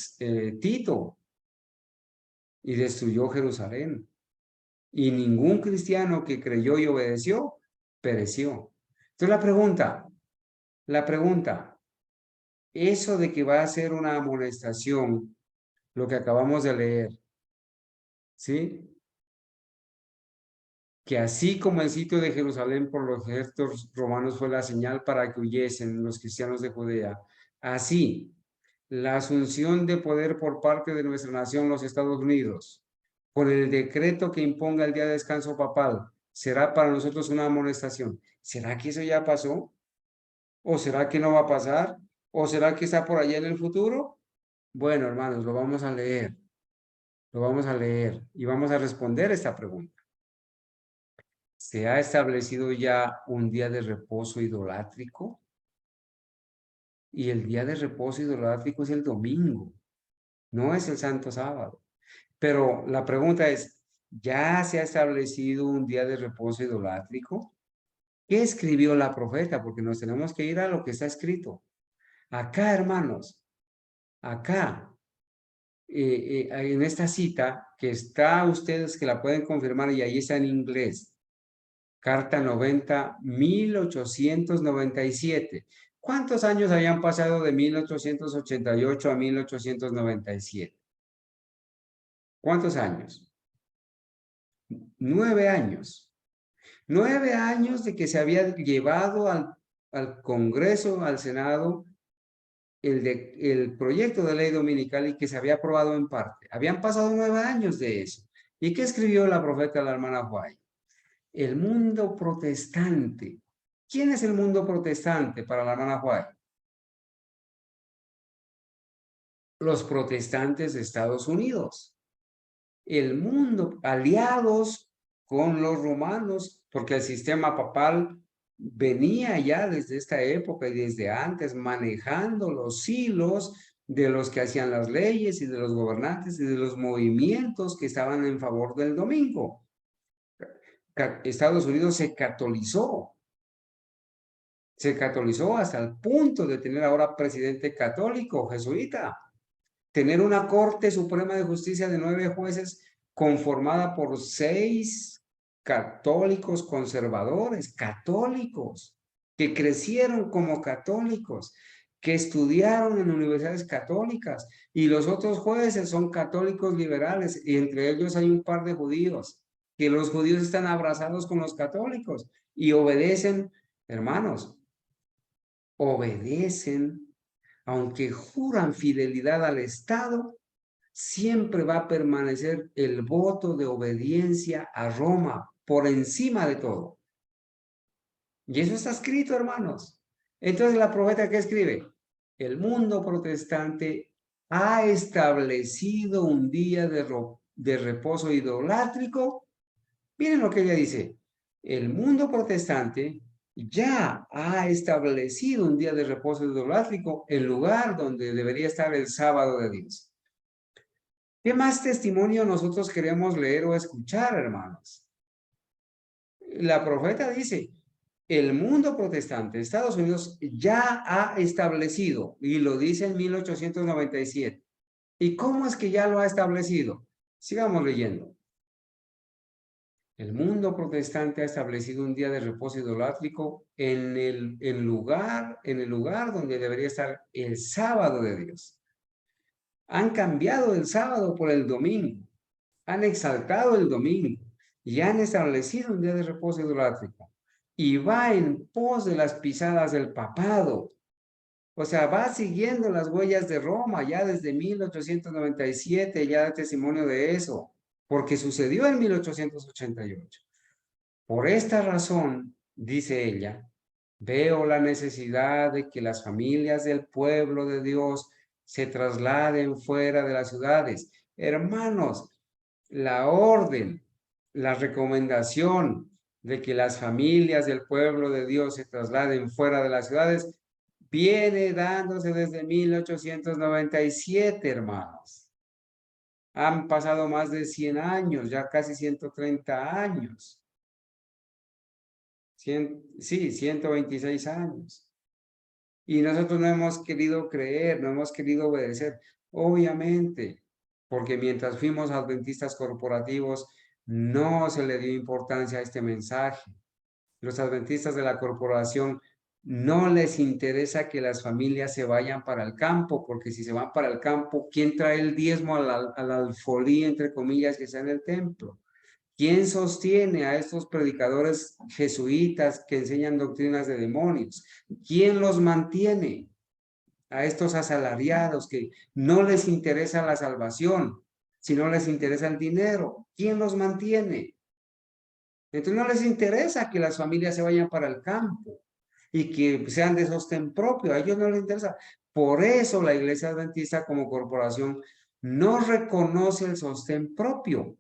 Tito y destruyó Jerusalén. Y ningún cristiano que creyó y obedeció pereció. Entonces la pregunta, eso de que va a ser una amonestación, lo que acabamos de leer, ¿sí? Que así como el sitio de Jerusalén por los ejércitos romanos fue la señal para que huyesen los cristianos de Judea, así la asunción de poder por parte de nuestra nación, los Estados Unidos, por el decreto que imponga el día de descanso papal, será para nosotros una amonestación. ¿Será que eso ya pasó? ¿O será que no va a pasar? ¿O será que está por allá en el futuro? Bueno, hermanos, lo vamos a leer. Lo vamos a leer y vamos a responder esta pregunta. ¿Se ha establecido ya un día de reposo idolátrico? Y el día de reposo idolátrico es el domingo, no es el santo sábado. Pero la pregunta es, ¿ya se ha establecido un día de reposo idolátrico? ¿Qué escribió la profeta? Porque nos tenemos que ir a lo que está escrito. Acá, hermanos, acá, en esta cita, que está ustedes que la pueden confirmar y ahí está en inglés, Carta 90, 1897. ¿Cuántos años habían pasado de 1888 a 1897? ¿Cuántos años? 9 años. 9 años de que se había llevado al Congreso, al Senado, el proyecto de ley dominical y que se había aprobado en parte. Habían pasado 9 años de eso. ¿Y qué escribió la profeta, la hermana White? El mundo protestante. ¿Quién es el mundo protestante para la hermana White? Los protestantes de Estados Unidos. El mundo, aliados con los romanos, porque el sistema papal venía ya desde esta época y desde antes manejando los hilos de los que hacían las leyes y de los gobernantes y de los movimientos que estaban en favor del domingo. Estados Unidos se catolizó hasta el punto de tener ahora presidente católico, jesuita, tener una Corte Suprema de Justicia de 9 jueces conformada por 6 católicos conservadores, católicos, que crecieron como católicos, que estudiaron en universidades católicas, y los otros jueces son católicos liberales, y entre ellos hay un par de judíos, que los judíos están abrazados con los católicos y obedecen, hermanos, obedecen, aunque juran fidelidad al Estado, siempre va a permanecer el voto de obediencia a Roma por encima de todo. Y eso está escrito, hermanos. Entonces la profeta, ¿qué escribe? El mundo protestante ha establecido un día de reposo idolátrico. Miren lo que ella dice. El mundo protestante ya ha establecido un día de reposo idolátrico, el lugar donde debería estar el sábado de Dios. ¿Qué más testimonio nosotros queremos leer o escuchar, hermanos? La profeta dice, el mundo protestante, Estados Unidos, ya ha establecido, y lo dice en 1897. ¿Y cómo es que ya lo ha establecido? Sigamos leyendo. El mundo protestante ha establecido un día de reposo idolátrico en el lugar donde debería estar el sábado de Dios. Han cambiado el sábado por el domingo. Han exaltado el domingo y han establecido un día de reposo idolátrico. Y va en pos de las pisadas del papado. O sea, va siguiendo las huellas de Roma ya desde 1897, ya da testimonio de eso, porque sucedió en 1888. Por esta razón, dice ella, veo la necesidad de que las familias del pueblo de Dios se trasladen fuera de las ciudades. Hermanos, la orden, la recomendación de que las familias del pueblo de Dios se trasladen fuera de las ciudades viene dándose desde 1897, hermanos. Han pasado más de 100 años, ya casi 130 años. Sí, 126 años. Y nosotros no hemos querido creer, no hemos querido obedecer. Obviamente, porque mientras fuimos adventistas corporativos, no se le dio importancia a este mensaje. Los adventistas de la corporación no les interesa que las familias se vayan para el campo, porque si se van para el campo, ¿quién trae el diezmo a la alfolí, entre comillas, que está en el templo? ¿Quién sostiene a estos predicadores jesuitas que enseñan doctrinas de demonios? ¿Quién los mantiene? A estos asalariados que no les interesa la salvación. si no les interesa el dinero? ¿Quién los mantiene? Entonces no les interesa que las familias se vayan para el campo y que sean de sostén propio. A ellos no les interesa. Por eso la Iglesia Adventista como corporación no reconoce el sostén propio.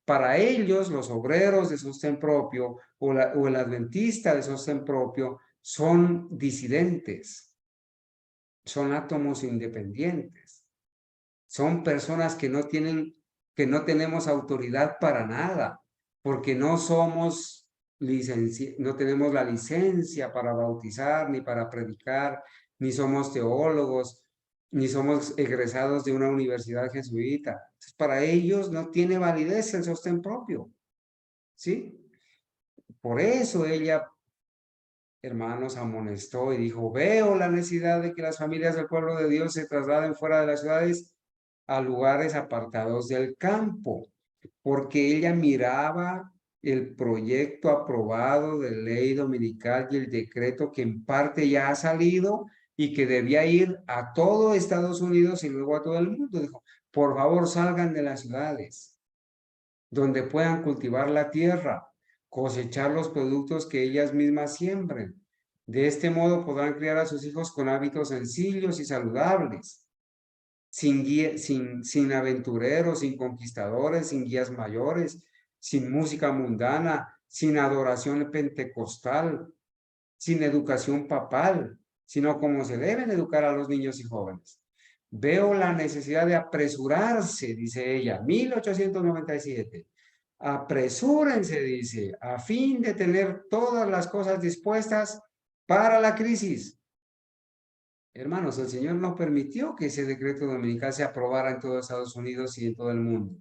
Para ellos, los obreros de sostén propio o el adventista de sostén propio son disidentes, son átomos independientes, son personas que no tenemos autoridad para nada, porque no somos no tenemos la licencia para bautizar, ni para predicar, ni somos teólogos, ni somos egresados de una universidad jesuita. Entonces, para ellos no tiene validez el sostén propio, ¿sí? Por eso ella, hermanos, amonestó y dijo, veo la necesidad de que las familias del pueblo de Dios se trasladen fuera de las ciudades a lugares apartados del campo, porque ella miraba el proyecto aprobado de ley dominical y el decreto que en parte ya ha salido y que debía ir a todo Estados Unidos y luego a todo el mundo. Dijo, por favor, salgan de las ciudades, donde puedan cultivar la tierra, cosechar los productos que ellas mismas siembren. De este modo podrán criar a sus hijos con hábitos sencillos y saludables, sin aventureros, sin conquistadores, sin guías mayores, sin música mundana, sin adoración pentecostal, sin educación papal, sino como se deben educar a los niños y jóvenes. Veo la necesidad de apresurarse, dice ella, 1897. Apresúrense, dice, a fin de tener todas las cosas dispuestas para la crisis. Hermanos, el Señor no permitió que ese decreto dominical se aprobara en todo Estados Unidos y en todo el mundo.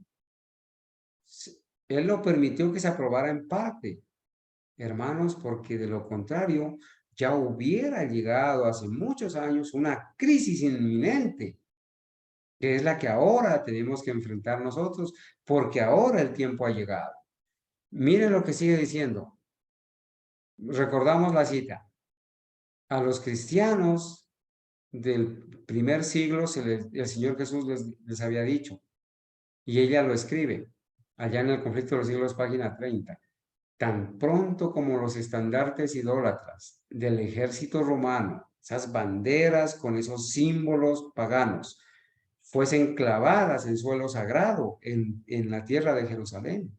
Él lo permitió que se aprobara en parte, hermanos, porque de lo contrario ya hubiera llegado hace muchos años una crisis inminente, que es la que ahora tenemos que enfrentar nosotros, porque ahora el tiempo ha llegado. Miren lo que sigue diciendo. Recordamos la cita. A los cristianos del primer siglo el Señor Jesús les había dicho, y ella lo escribe, allá en el conflicto de los siglos, página 30. Tan pronto como los estandartes idólatras del ejército romano, esas banderas con esos símbolos paganos, fuesen clavadas en suelo sagrado en la tierra de Jerusalén,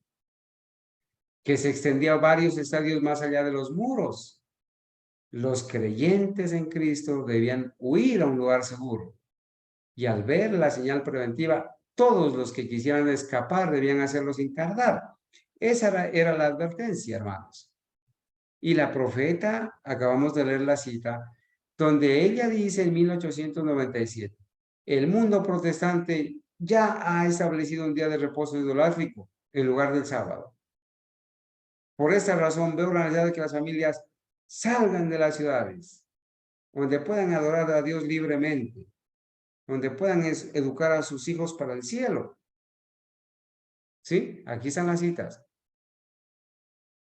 que se extendía varios estadios más allá de los muros, los creyentes en Cristo debían huir a un lugar seguro. Y al ver la señal preventiva, todos los que quisieran escapar debían hacerlo sin tardar. Esa era la advertencia, hermanos. Y la profeta, acabamos de leer la cita, donde ella dice en 1897, el mundo protestante ya ha establecido un día de reposo idolátrico en lugar del sábado. Por esta razón veo la necesidad de que las familias salgan de las ciudades, donde puedan adorar a Dios libremente, donde puedan educar a sus hijos para el cielo. ¿Sí? Aquí están las citas.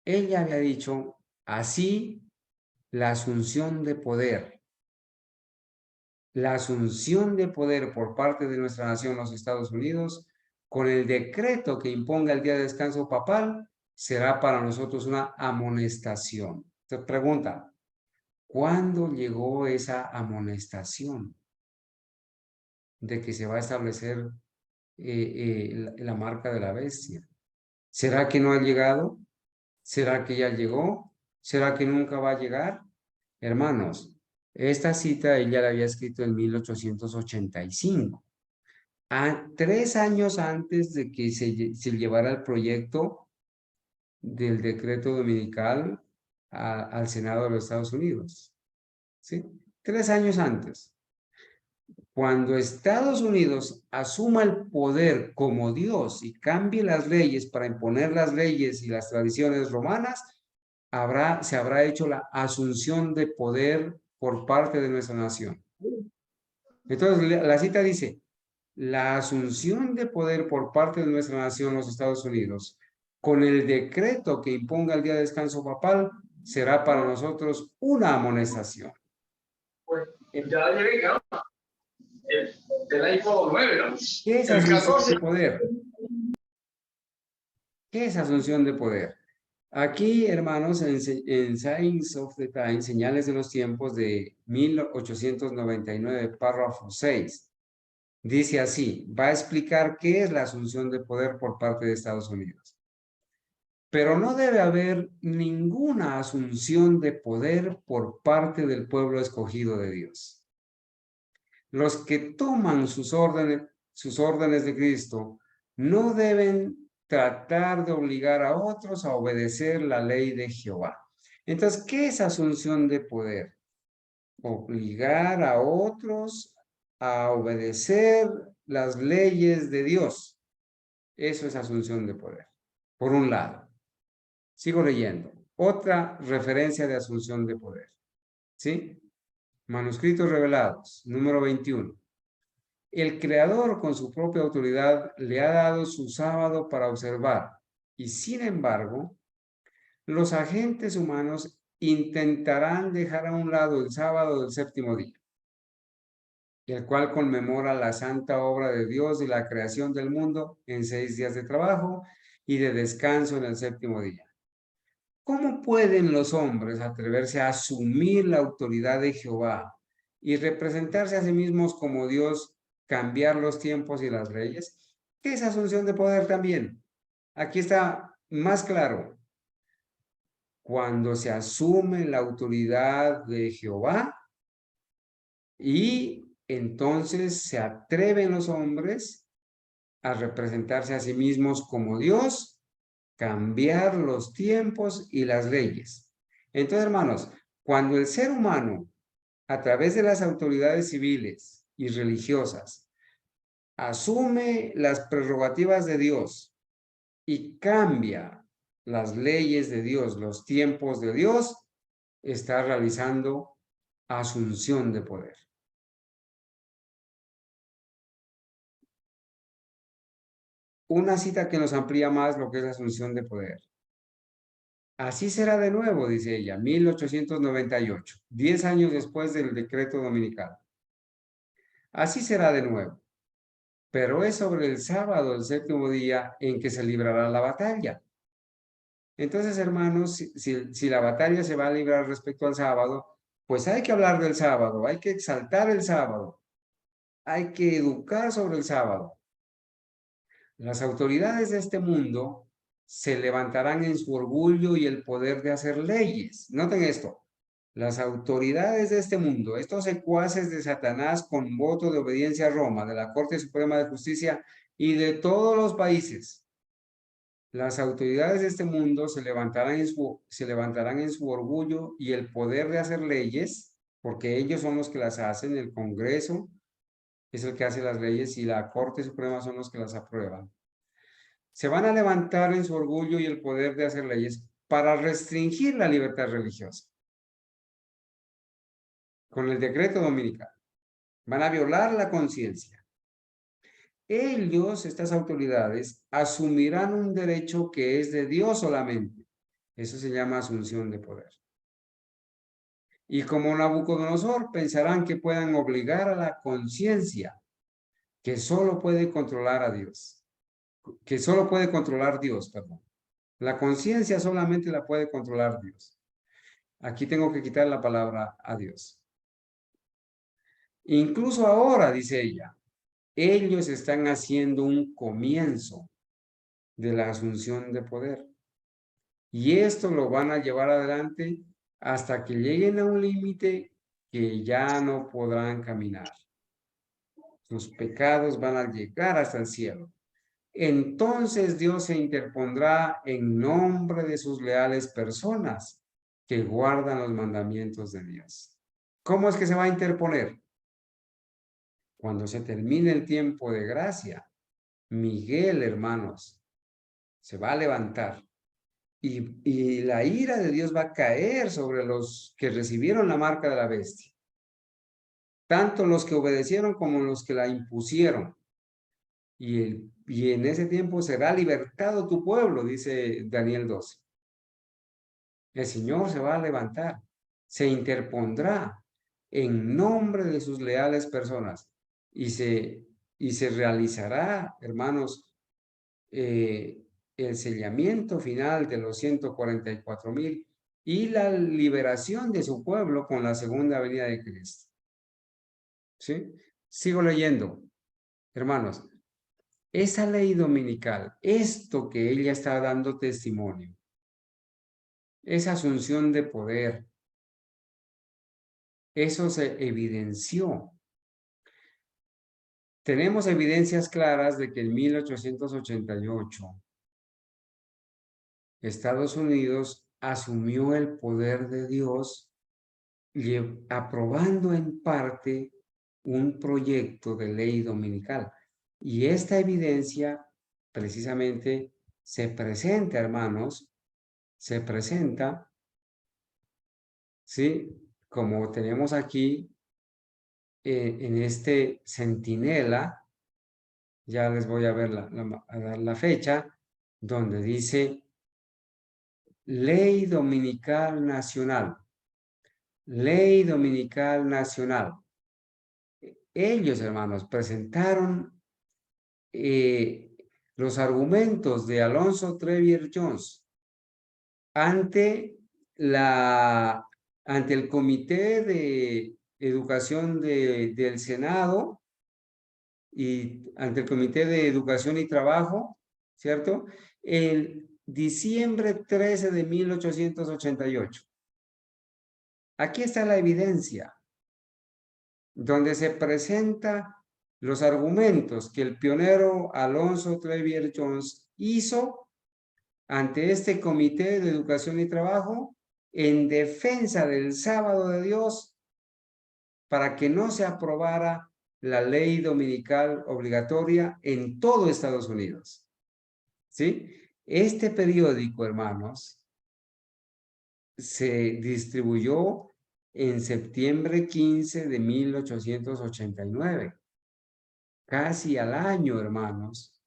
Ella había dicho, así la asunción de poder por parte de nuestra nación, los Estados Unidos, con el decreto que imponga el día de descanso papal, será para nosotros una amonestación. Entonces pregunta, ¿cuándo llegó esa amonestación de que se va a establecer la marca de la bestia? ¿Será que no ha llegado? ¿Será que ya llegó? ¿Será que nunca va a llegar? Hermanos, esta cita ella la había escrito en 1885, 3 años antes de que se llevara el proyecto del decreto dominical al Senado de los Estados Unidos. ¿Sí? 3 años antes. Cuando Estados Unidos asuma el poder como Dios y cambie las leyes para imponer las leyes y las tradiciones romanas, se habrá hecho la asunción de poder por parte de nuestra nación. Entonces, la cita dice, la asunción de poder por parte de nuestra nación, los Estados Unidos, con el decreto que imponga el día de descanso papal, será para nosotros una amonestación. del iPhone 9, ¿no? ¿Qué es asunción de poder? ¿Qué es asunción de poder? Aquí, hermanos, en Signs of the Times, Señales de los Tiempos de 1899, párrafo 6, dice así, va a explicar qué es la asunción de poder por parte de Estados Unidos. Pero no debe haber ninguna asunción de poder por parte del pueblo escogido de Dios. Los que toman sus órdenes de Cristo no deben tratar de obligar a otros a obedecer la ley de Jehová. Entonces, ¿qué es asunción de poder? Obligar a otros a obedecer las leyes de Dios. Eso es asunción de poder, por un lado. Sigo leyendo. Otra referencia de asunción de poder. ¿Sí? Manuscritos revelados, número 21. El Creador, con su propia autoridad, le ha dado su sábado para observar, y sin embargo, los agentes humanos intentarán dejar a un lado el sábado del séptimo día, el cual conmemora la santa obra de Dios y la creación del mundo en 6 días de trabajo y de descanso en el séptimo día. ¿Cómo pueden los hombres atreverse a asumir la autoridad de Jehová y representarse a sí mismos como Dios, cambiar los tiempos y las leyes? ¿Qué es asunción de poder también? Aquí está más claro. Cuando se asume la autoridad de Jehová y entonces se atreven los hombres a representarse a sí mismos como Dios, cambiar los tiempos y las leyes. Entonces, hermanos, cuando el ser humano, a través de las autoridades civiles y religiosas, asume las prerrogativas de Dios y cambia las leyes de Dios, los tiempos de Dios, está realizando asunción de poder. Una cita que nos amplía más lo que es asunción de poder. Así será de nuevo, dice ella, 1898, 10 años después del decreto dominical. Así será de nuevo, pero es sobre el sábado, el séptimo día, en que se librará la batalla. Entonces, hermanos, si la batalla se va a librar respecto al sábado, pues hay que hablar del sábado, hay que exaltar el sábado, hay que educar sobre el sábado. Las autoridades de este mundo se levantarán en su orgullo y el poder de hacer leyes. Noten esto. Las autoridades de este mundo, estos secuaces de Satanás con voto de obediencia a Roma, de la Corte Suprema de Justicia y de todos los países, las autoridades de este mundo se levantarán en su orgullo y el poder de hacer leyes, porque ellos son los que las hacen, el Congreso es el que hace las leyes y la Corte Suprema son los que las aprueban. Se van a levantar en su orgullo y el poder de hacer leyes para restringir la libertad religiosa. Con el decreto dominical. Van a violar la conciencia. Ellos, estas autoridades, asumirán un derecho que es de Dios solamente. Eso se llama asunción de poder. Y como Nabucodonosor, pensarán que puedan obligar a la conciencia, que solo puede controlar a Dios, que solo puede controlar Dios, perdón. La conciencia solamente la puede controlar Dios. Aquí tengo que quitar la palabra a Dios. Incluso ahora, dice ella, ellos están haciendo un comienzo de la asunción de poder. Y esto lo van a llevar adelante hasta que lleguen a un límite que ya no podrán caminar. Sus pecados van a llegar hasta el cielo. Entonces Dios se interpondrá en nombre de sus leales personas que guardan los mandamientos de Dios. ¿Cómo es que se va a interponer? Cuando se termine el tiempo de gracia, Miguel, hermanos, se va a levantar y la ira de Dios va a caer sobre los que recibieron la marca de la bestia, tanto los que obedecieron como los que la impusieron. Y en ese tiempo será libertado tu pueblo, dice Daniel 12. El Señor se va a levantar, se interpondrá en nombre de sus leales personas. y se realizará, hermanos, el sellamiento final de los 144,000 y la liberación de su pueblo con la segunda venida de Cristo. ¿Sí? Sigo leyendo, hermanos. Esa ley dominical, esto que ella está dando testimonio, esa asunción de poder, eso se evidenció. Tenemos evidencias claras de que en 1888 Estados Unidos asumió el poder de Dios aprobando en parte un proyecto de ley dominical. Y esta evidencia precisamente se presenta, hermanos, se presenta, ¿sí? Como tenemos aquí en este centinela, ya les voy a ver a dar la fecha, donde dice Ley Dominical Nacional. Ley Dominical Nacional. Ellos, hermanos, presentaron los argumentos de Alonzo Trevier Jones ante el Comité de Educación del Senado y ante el Comité de Educación y Trabajo, ¿cierto? El diciembre 13 de 1888. Aquí está la evidencia, donde se presenta los argumentos que el pionero Alonzo Trevier Jones hizo ante este Comité de Educación y Trabajo en defensa del sábado de Dios para que no se aprobara la ley dominical obligatoria en todo Estados Unidos. ¿Sí? Este periódico, hermanos, se distribuyó en septiembre 15 de 1889. Casi al año, hermanos,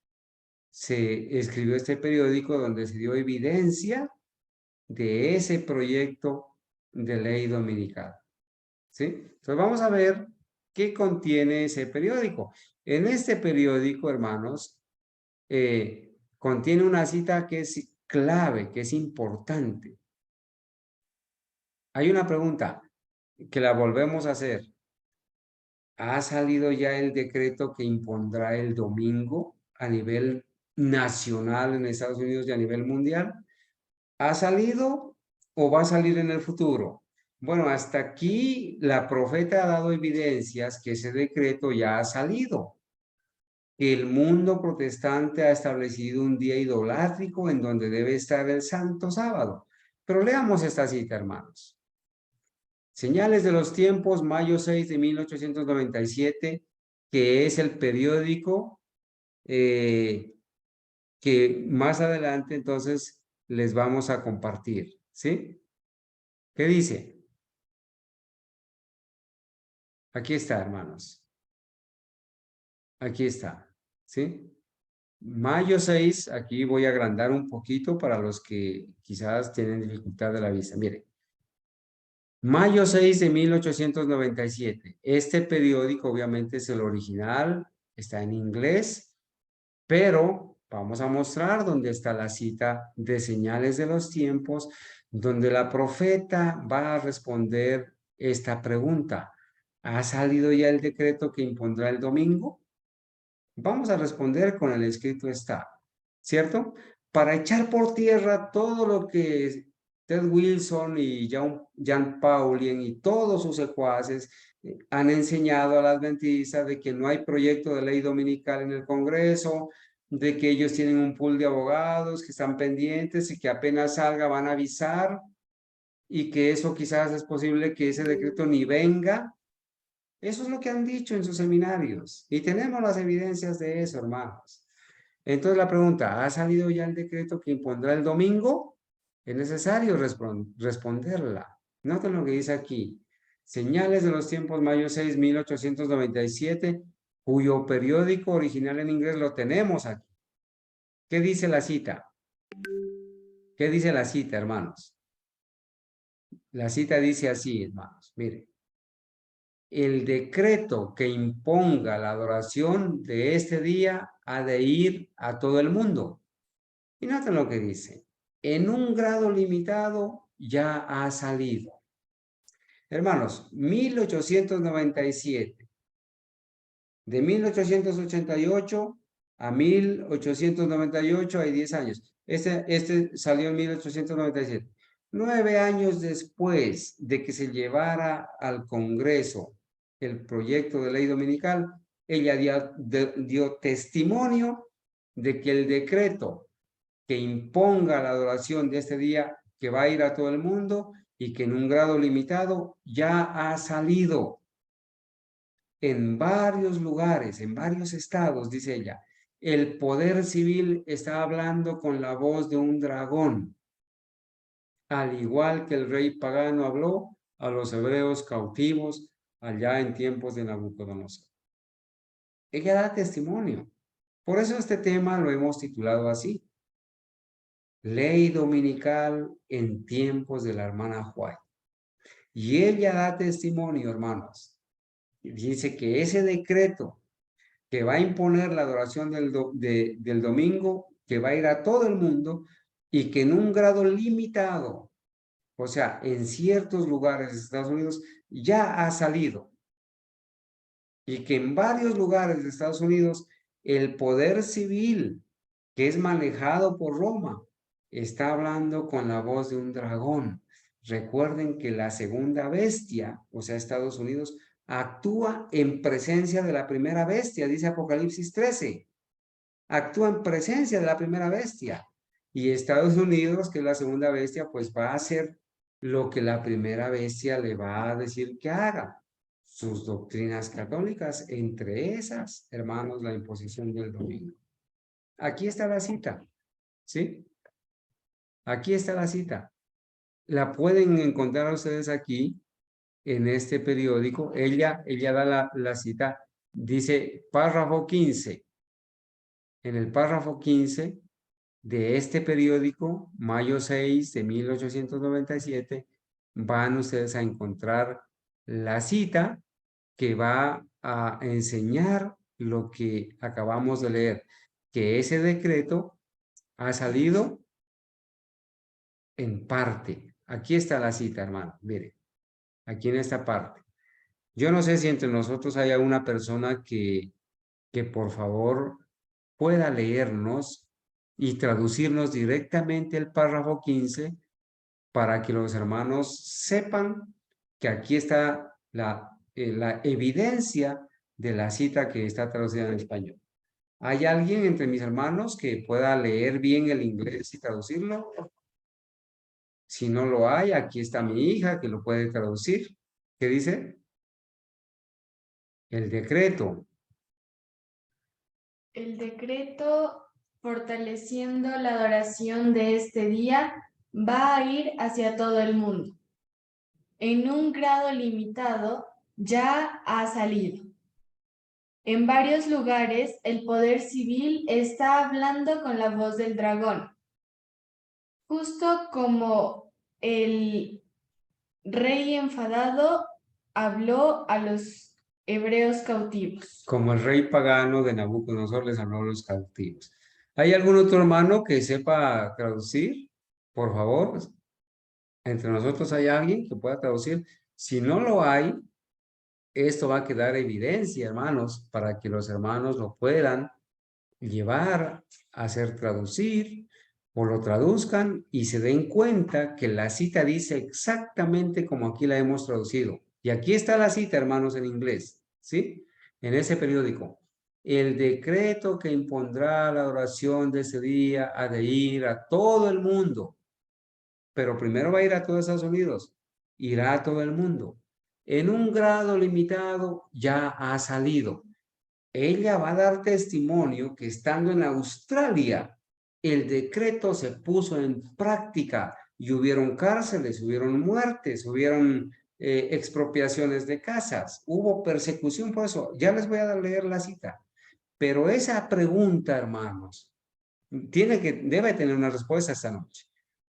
se escribió este periódico donde se dio evidencia de ese proyecto de ley dominical. ¿Sí? Entonces vamos a ver qué contiene ese periódico. En este periódico, hermanos, contiene una cita que es clave, que es importante. Hay una pregunta que la volvemos a hacer. ¿Ha salido ya el decreto que impondrá el domingo a nivel nacional en Estados Unidos y a nivel mundial? ¿Ha salido o va a salir en el futuro? Bueno, hasta aquí la profeta ha dado evidencias que ese decreto ya ha salido. El mundo protestante ha establecido un día idolátrico en donde debe estar el santo sábado. Pero leamos esta cita, hermanos. Señales de los tiempos, mayo 6 de 1897, que es el periódico que más adelante entonces les vamos a compartir, ¿sí? ¿Qué dice? Aquí está, hermanos. Aquí está, ¿sí? Mayo 6, aquí voy a agrandar un poquito para los que quizás tienen dificultad de la vista. Mire, mayo 6 de 1897. Este periódico obviamente es el original, está en inglés, pero vamos a mostrar dónde está la cita de señales de los tiempos, donde la profeta va a responder esta pregunta. ¿Ha salido ya el decreto que impondrá el domingo? Vamos a responder con el escrito está, ¿cierto? Para echar por tierra todo lo que Ted Wilson y Jan Paulien y todos sus secuaces han enseñado a las adventistas de que no hay proyecto de ley dominical en el Congreso, de que ellos tienen un pool de abogados que están pendientes y que apenas salga van a avisar y que eso quizás es posible que ese decreto ni venga. Eso es lo que han dicho en sus seminarios y tenemos las evidencias de eso, hermanos. Entonces la pregunta, ¿ha salido ya el decreto que impondrá el domingo? Es necesario responderla. Noten lo que dice aquí. Señales de los tiempos, mayo 6, 1897, cuyo periódico original en inglés lo tenemos aquí. ¿Qué dice la cita? ¿Qué dice la cita, hermanos? La cita dice así, hermanos. Miren. el decreto que imponga la adoración de este día ha de ir a todo el mundo. Y noten lo que dice. En un grado limitado ya ha salido. Hermanos, 1897. De 1888 a 1898 hay 10 años. Este salió en 1897. 9 años después de que se llevara al Congreso el proyecto de ley dominical, ella dio testimonio de que el decreto que imponga la adoración de este día, que va a ir a todo el mundo y que en un grado limitado ya ha salido en varios lugares, en varios estados, dice ella. El poder civil está hablando con la voz de un dragón, al igual que el rey pagano habló a los hebreos cautivos allá en tiempos de Nabucodonosor. Ella da testimonio. Por eso este tema lo hemos titulado así: Ley dominical en tiempos de la hermana White. Y ella da testimonio, hermanos. Dice que ese decreto que va a imponer la adoración del domingo, que va a ir a todo el mundo y que en un grado limitado, o sea, en ciertos lugares de Estados Unidos, ya ha salido. Y que en varios lugares de Estados Unidos el poder civil, que es manejado por Roma, está hablando con la voz de un dragón. Recuerden que la segunda bestia, o sea, Estados Unidos, actúa en presencia de la primera bestia, dice Apocalipsis 13. Actúa en presencia de la primera bestia. Y Estados Unidos, que es la segunda bestia, pues va a hacer lo que la primera bestia le va a decir que haga. Sus doctrinas católicas, entre esas, hermanos, la imposición del domingo. Aquí está la cita, ¿sí? Aquí está la cita. La pueden encontrar ustedes aquí, en este periódico. Ella da la cita, dice párrafo 15. En el párrafo 15 de este periódico, mayo 6 de 1897, van ustedes a encontrar la cita que va a enseñar lo que acabamos de leer, que ese decreto ha salido en parte. Aquí está la cita, hermano. Mire, aquí en esta parte. Yo no sé si entre nosotros hay alguna persona que por favor pueda leernos y traducirnos directamente el párrafo 15 para que los hermanos sepan que aquí está la evidencia de la cita que está traducida en español. ¿Hay alguien entre mis hermanos que pueda leer bien el inglés y traducirlo? Si no lo hay, aquí está mi hija que lo puede traducir. ¿Qué dice? El decreto. El decreto fortaleciendo la adoración de este día va a ir hacia todo el mundo. En un grado limitado ya ha salido. En varios lugares el poder civil está hablando con la voz del dragón, justo como el rey enfadado habló a los hebreos cautivos. Como el rey pagano de Nabucodonosor les habló a los cautivos. ¿Hay algún otro hermano que sepa traducir? Por favor, entre nosotros hay alguien que pueda traducir. Si no lo hay, esto va a quedar evidencia, hermanos, para que los hermanos lo puedan llevar a hacer traducir o lo traduzcan y se den cuenta que la cita dice exactamente como aquí la hemos traducido. Y aquí está la cita, hermanos, en inglés, ¿sí? En ese periódico. El decreto que impondrá la adoración de ese día ha de ir a todo el mundo. Pero primero va a ir a todos Estados Unidos. Irá a todo el mundo. En un grado limitado ya ha salido. Ella va a dar testimonio que estando en Australia, el decreto se puso en práctica y hubieron cárceles, hubieron muertes, hubieron expropiaciones de casas, hubo persecución por eso. Ya les voy a leer la cita. Pero esa pregunta, hermanos, debe tener una respuesta esta noche.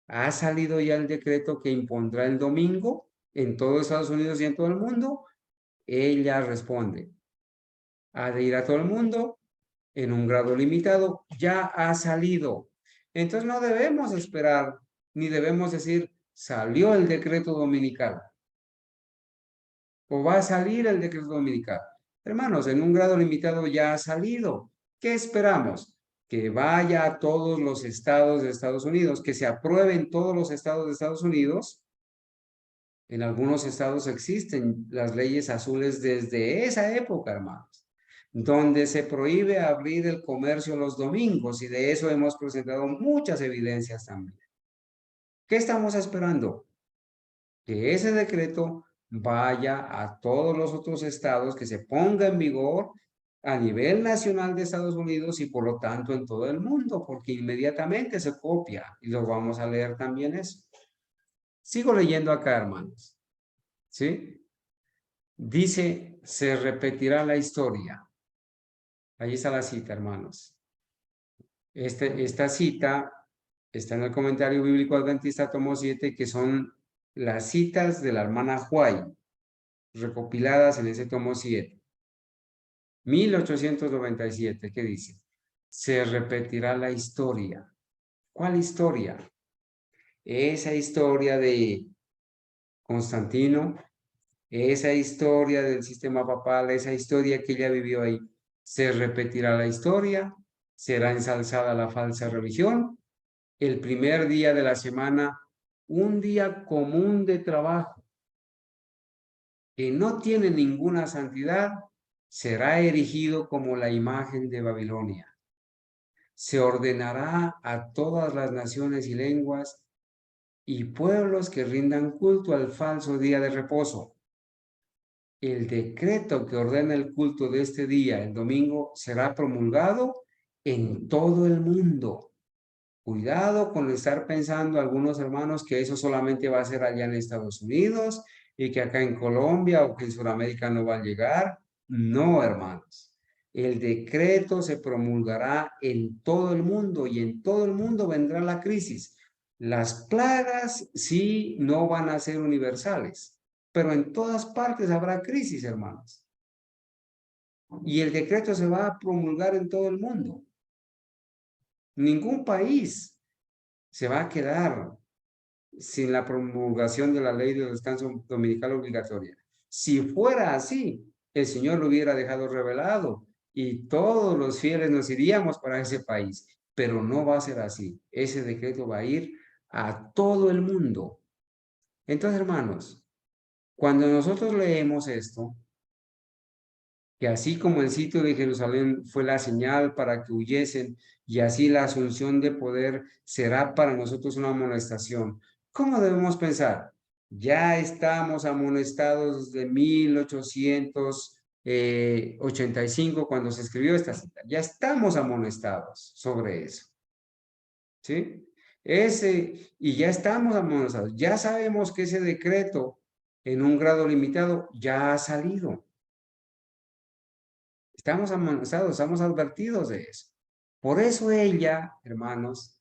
¿Ha salido ya el decreto que impondrá el domingo en todo Estados Unidos y en todo el mundo? ella responde, ha de ir a todo el mundo en un grado limitado, ya ha salido. Entonces no debemos esperar, ni debemos decir, salió el decreto dominical, o va a salir el decreto dominical. Hermanos, en un grado limitado ya ha salido. ¿Qué esperamos? Que vaya a todos los estados de Estados Unidos, que se apruebe en todos los estados de Estados Unidos. En algunos estados existen las leyes azules desde esa época, hermanos, donde se prohíbe abrir el comercio los domingos, y de eso hemos presentado muchas evidencias también. ¿Qué estamos esperando? Que ese decreto vaya a todos los otros estados, que se ponga en vigor a nivel nacional de Estados Unidos y por lo tanto en todo el mundo, porque inmediatamente se copia, y lo vamos a leer también eso. Sigo leyendo acá, hermanos. ¿Sí? Dice, se repetirá la historia. Ahí está la cita, hermanos. Esta cita está en el comentario bíblico adventista, tomo 7, que son las citas de la hermana White, recopiladas en ese tomo 7. 1897, ¿qué dice? Se repetirá la historia. ¿Cuál historia? Esa historia de Constantino, esa historia del sistema papal, esa historia que ella vivió ahí. Se repetirá la historia, será ensalzada la falsa religión. El primer día de la semana, un día común de trabajo, que no tiene ninguna santidad, será erigido como la imagen de Babilonia. Se ordenará a todas las naciones y lenguas y pueblos que rindan culto al falso día de reposo. El decreto que ordena el culto de este día, el domingo, será promulgado en todo el mundo. Cuidado con estar pensando algunos hermanos que eso solamente va a ser allá en Estados Unidos y que acá en Colombia o que en Sudamérica no va a llegar. No, hermanos. El decreto se promulgará en todo el mundo y en todo el mundo vendrá la crisis. Las plagas sí no van a ser universales, pero en todas partes habrá crisis, hermanos. Y el decreto se va a promulgar en todo el mundo. Ningún país se va a quedar sin la promulgación de la ley de descanso dominical obligatoria. Si fuera así, el Señor lo hubiera dejado revelado y todos los fieles nos iríamos para ese país, pero no va a ser así. Ese decreto va a ir a todo el mundo. Entonces, hermanos, cuando nosotros leemos esto, que así como el sitio de Jerusalén fue la señal para que huyesen, y así la asunción de poder será para nosotros una amonestación. ¿Cómo debemos pensar? Ya estamos amonestados de 1885 cuando se escribió esta cita. Ya estamos amonestados sobre eso. ¿Sí? Y ya estamos amonestados. Ya sabemos que ese decreto en un grado limitado ya ha salido. Estamos amonestados, estamos advertidos de eso. Por eso ella, hermanos,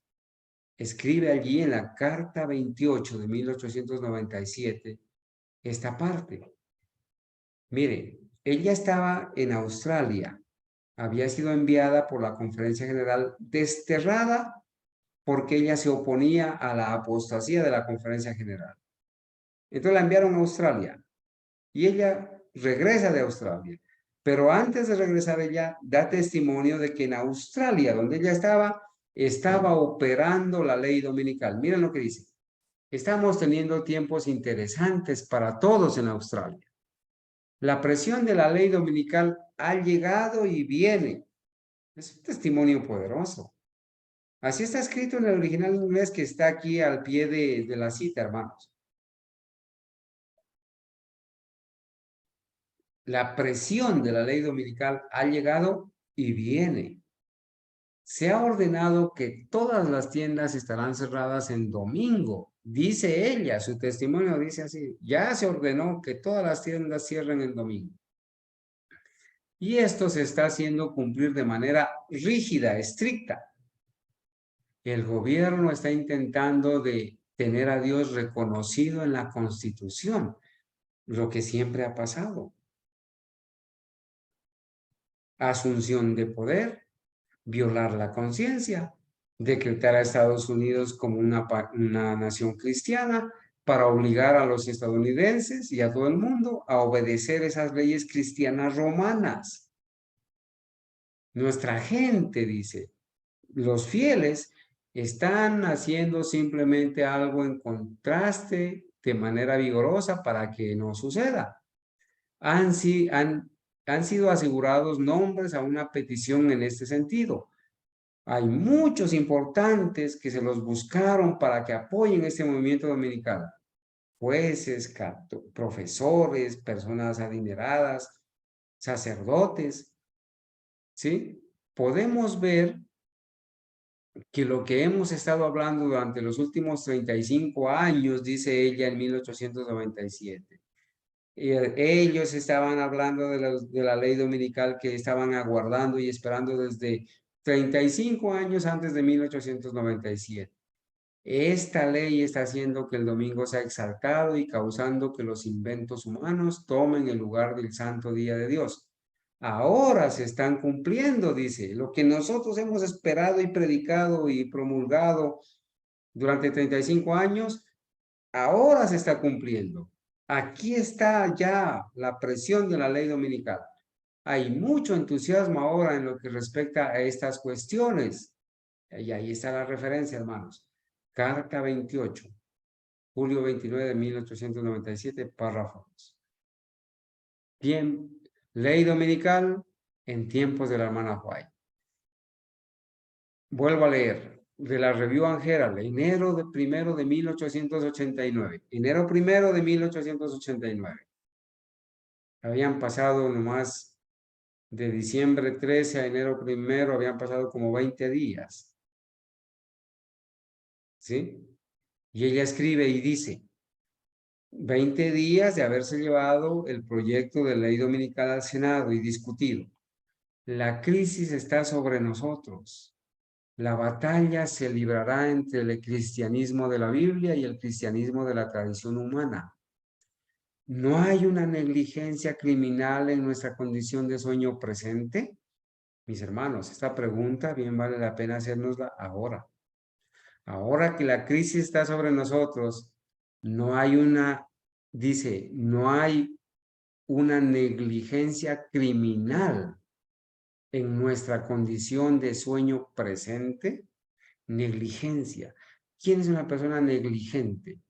escribe allí en la carta 28 de 1897 esta parte. Mire, ella estaba en Australia, había sido enviada por la Conferencia General, desterrada porque ella se oponía a la apostasía de la Conferencia General. Entonces la enviaron a Australia y ella regresa de Australia. Pero antes de regresar ella da testimonio de que en Australia, donde ella estaba operando la ley dominical. Miren lo que dice. Estamos teniendo tiempos interesantes para todos en Australia. La presión de la ley dominical ha llegado y viene. Es un testimonio poderoso. Así está escrito en el original inglés que está aquí al pie de la cita, hermanos. La presión de la ley dominical ha llegado y viene. Se ha ordenado que todas las tiendas estarán cerradas en domingo. Dice ella, su testimonio dice así, ya se ordenó que todas las tiendas cierren en domingo. Y esto se está haciendo cumplir de manera rígida, estricta. El gobierno está intentando de tener a Dios reconocido en la Constitución, lo que siempre ha pasado. asunción de poder, violar la conciencia, decretar a Estados Unidos como una nación cristiana para obligar a los estadounidenses y a todo el mundo a obedecer esas leyes cristianas romanas. Nuestra gente, dice, los fieles están haciendo simplemente algo en contraste de manera vigorosa para que no suceda. Han sido asegurados nombres a una petición en este sentido. Hay muchos importantes que se los buscaron para que apoyen este movimiento dominical. Jueces, profesores, personas adineradas, sacerdotes, ¿sí? Podemos ver que lo que hemos estado hablando durante los últimos 35 años, dice ella en 1897, ellos estaban hablando de la ley dominical que estaban aguardando y esperando desde 35 años antes de 1897. Esta ley está haciendo que el domingo sea exaltado y causando que los inventos humanos tomen el lugar del santo día de Dios. Ahora se están cumpliendo, dice, lo que nosotros hemos esperado y predicado y promulgado durante 35 años, ahora se está cumpliendo. Aquí está ya la presión de la ley dominical. Hay mucho entusiasmo ahora en lo que respecta a estas cuestiones. Y ahí está la referencia, hermanos. Carta 28, julio 29 de 1897, párrafo 2. Bien, ley dominical en tiempos de la hermana White. Vuelvo a leer de la Review and Herald, enero primero de 1889. Enero primero de 1889. Habían pasado nomás de diciembre 13 a enero primero, habían pasado como 20 días. ¿Sí? Y ella escribe y dice, 20 días de haberse llevado el proyecto de ley dominical al Senado y discutido. La crisis está sobre nosotros. La batalla se librará entre el cristianismo de la Biblia y el cristianismo de la tradición humana. ¿No hay una negligencia criminal en nuestra condición de sueño presente? Mis hermanos, esta pregunta bien vale la pena hacérnosla ahora. Ahora que la crisis está sobre nosotros, no hay no hay una negligencia criminal en nuestra condición de sueño presente. Negligencia. ¿Quién es una persona negligente?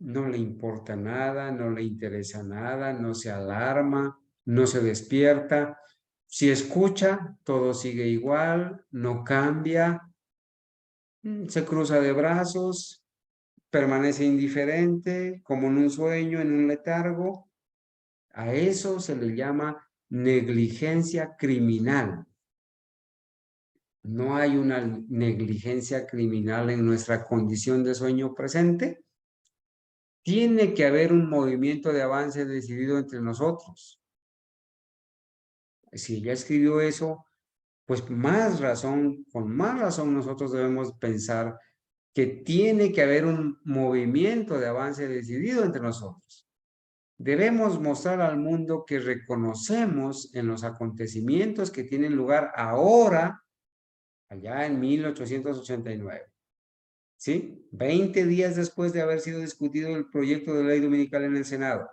No le importa nada, no le interesa nada, no se alarma, no se despierta. Si escucha, todo sigue igual, no cambia, se cruza de brazos, permanece indiferente, como en un sueño, en un letargo. A eso se le llama negligencia criminal. ¿No hay una negligencia criminal en nuestra condición de sueño presente? Tiene que haber un movimiento de avance decidido entre nosotros. Si ella escribió eso, pues con más razón nosotros debemos pensar que tiene que haber un movimiento de avance decidido entre nosotros. Debemos mostrar al mundo que reconocemos en los acontecimientos que tienen lugar ahora, allá en 1889. ¿Sí? 20 días después de haber sido discutido el proyecto de ley dominical en el Senado.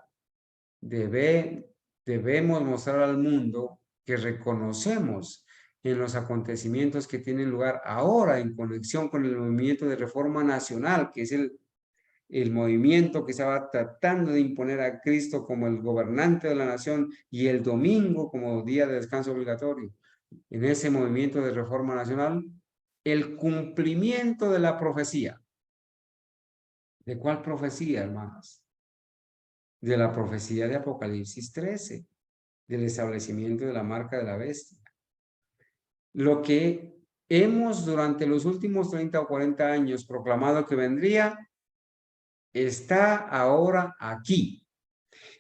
Debemos mostrar al mundo que reconocemos en los acontecimientos que tienen lugar ahora en conexión con el movimiento de reforma nacional, que es el movimiento que estaba tratando de imponer a Cristo como el gobernante de la nación y el domingo como día de descanso obligatorio. En ese movimiento de reforma nacional, el cumplimiento de la profecía. ¿De cuál profecía, hermanos? De la profecía de Apocalipsis 13, del establecimiento de la marca de la bestia. Lo que hemos durante los últimos 30 o 40 años proclamado que vendría, está ahora aquí.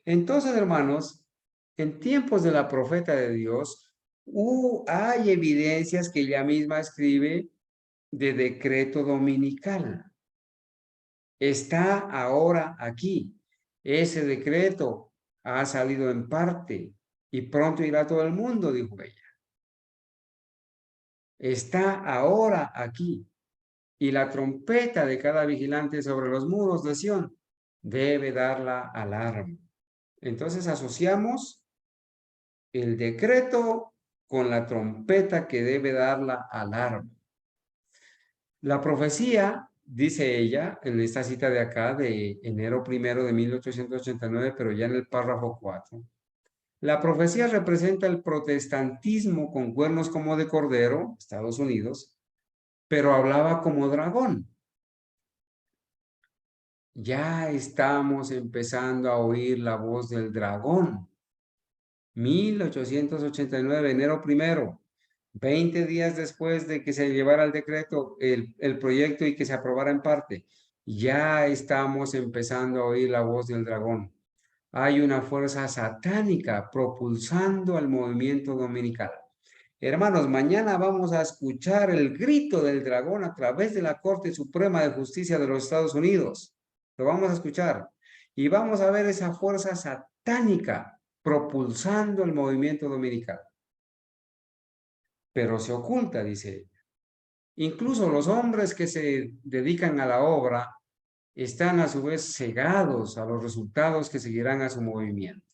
Entonces, hermanos, en tiempos de la profeta de Dios, hay evidencias que ella misma escribe de decreto dominical. Está ahora aquí. Ese decreto ha salido en parte y pronto irá todo el mundo, dijo ella. Está ahora aquí, y la trompeta de cada vigilante sobre los muros de Sión debe dar la alarma. Entonces asociamos el decreto con la trompeta que debe dar la alarma. La profecía, dice ella, en esta cita de acá, de enero 1 de 1889, pero ya en el párrafo 4, la profecía representa el protestantismo con cuernos como de cordero, Estados Unidos, pero hablaba como dragón. Ya estamos empezando a oír la voz del dragón. 1889, enero 1, 20 días después de que se llevara el decreto, el proyecto y que se aprobara en parte, ya estamos empezando a oír la voz del dragón. Hay una fuerza satánica propulsando al movimiento dominical. Hermanos, mañana vamos a escuchar el grito del dragón a través de la Corte Suprema de Justicia de los Estados Unidos. Lo vamos a escuchar. Y vamos a ver esa fuerza satánica propulsando el movimiento dominical. Pero se oculta, dice ella. Incluso los hombres que se dedican a la obra están a su vez cegados a los resultados que seguirán a su movimiento.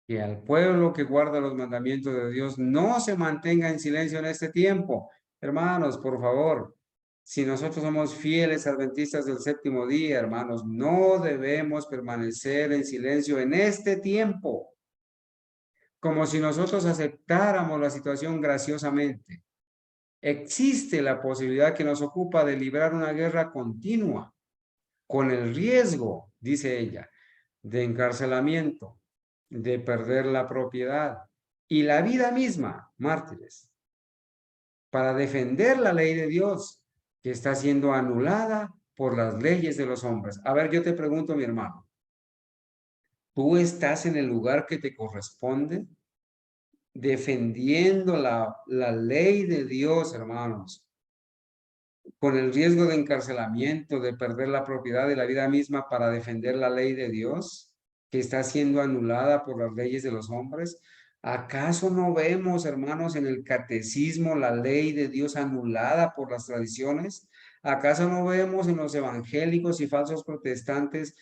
Que al pueblo que guarda los mandamientos de Dios no se mantenga en silencio en este tiempo. Hermanos, por favor, si nosotros somos fieles adventistas del séptimo día, hermanos, no debemos permanecer en silencio en este tiempo, como si nosotros aceptáramos la situación graciosamente. Existe la posibilidad que nos ocupa de librar una guerra continua, con el riesgo, dice ella, de encarcelamiento, de perder la propiedad y la vida misma, mártires, para defender la ley de Dios que está siendo anulada por las leyes de los hombres. A ver, yo te pregunto, mi hermano, ¿tú estás en el lugar que te corresponde? Defendiendo la ley de Dios, hermanos, con el riesgo de encarcelamiento, de perder la propiedad de la vida misma para defender la ley de Dios, que está siendo anulada por las leyes de los hombres. ¿Acaso no vemos, hermanos, en el catecismo la ley de Dios anulada por las tradiciones? ¿Acaso no vemos en los evangélicos y falsos protestantes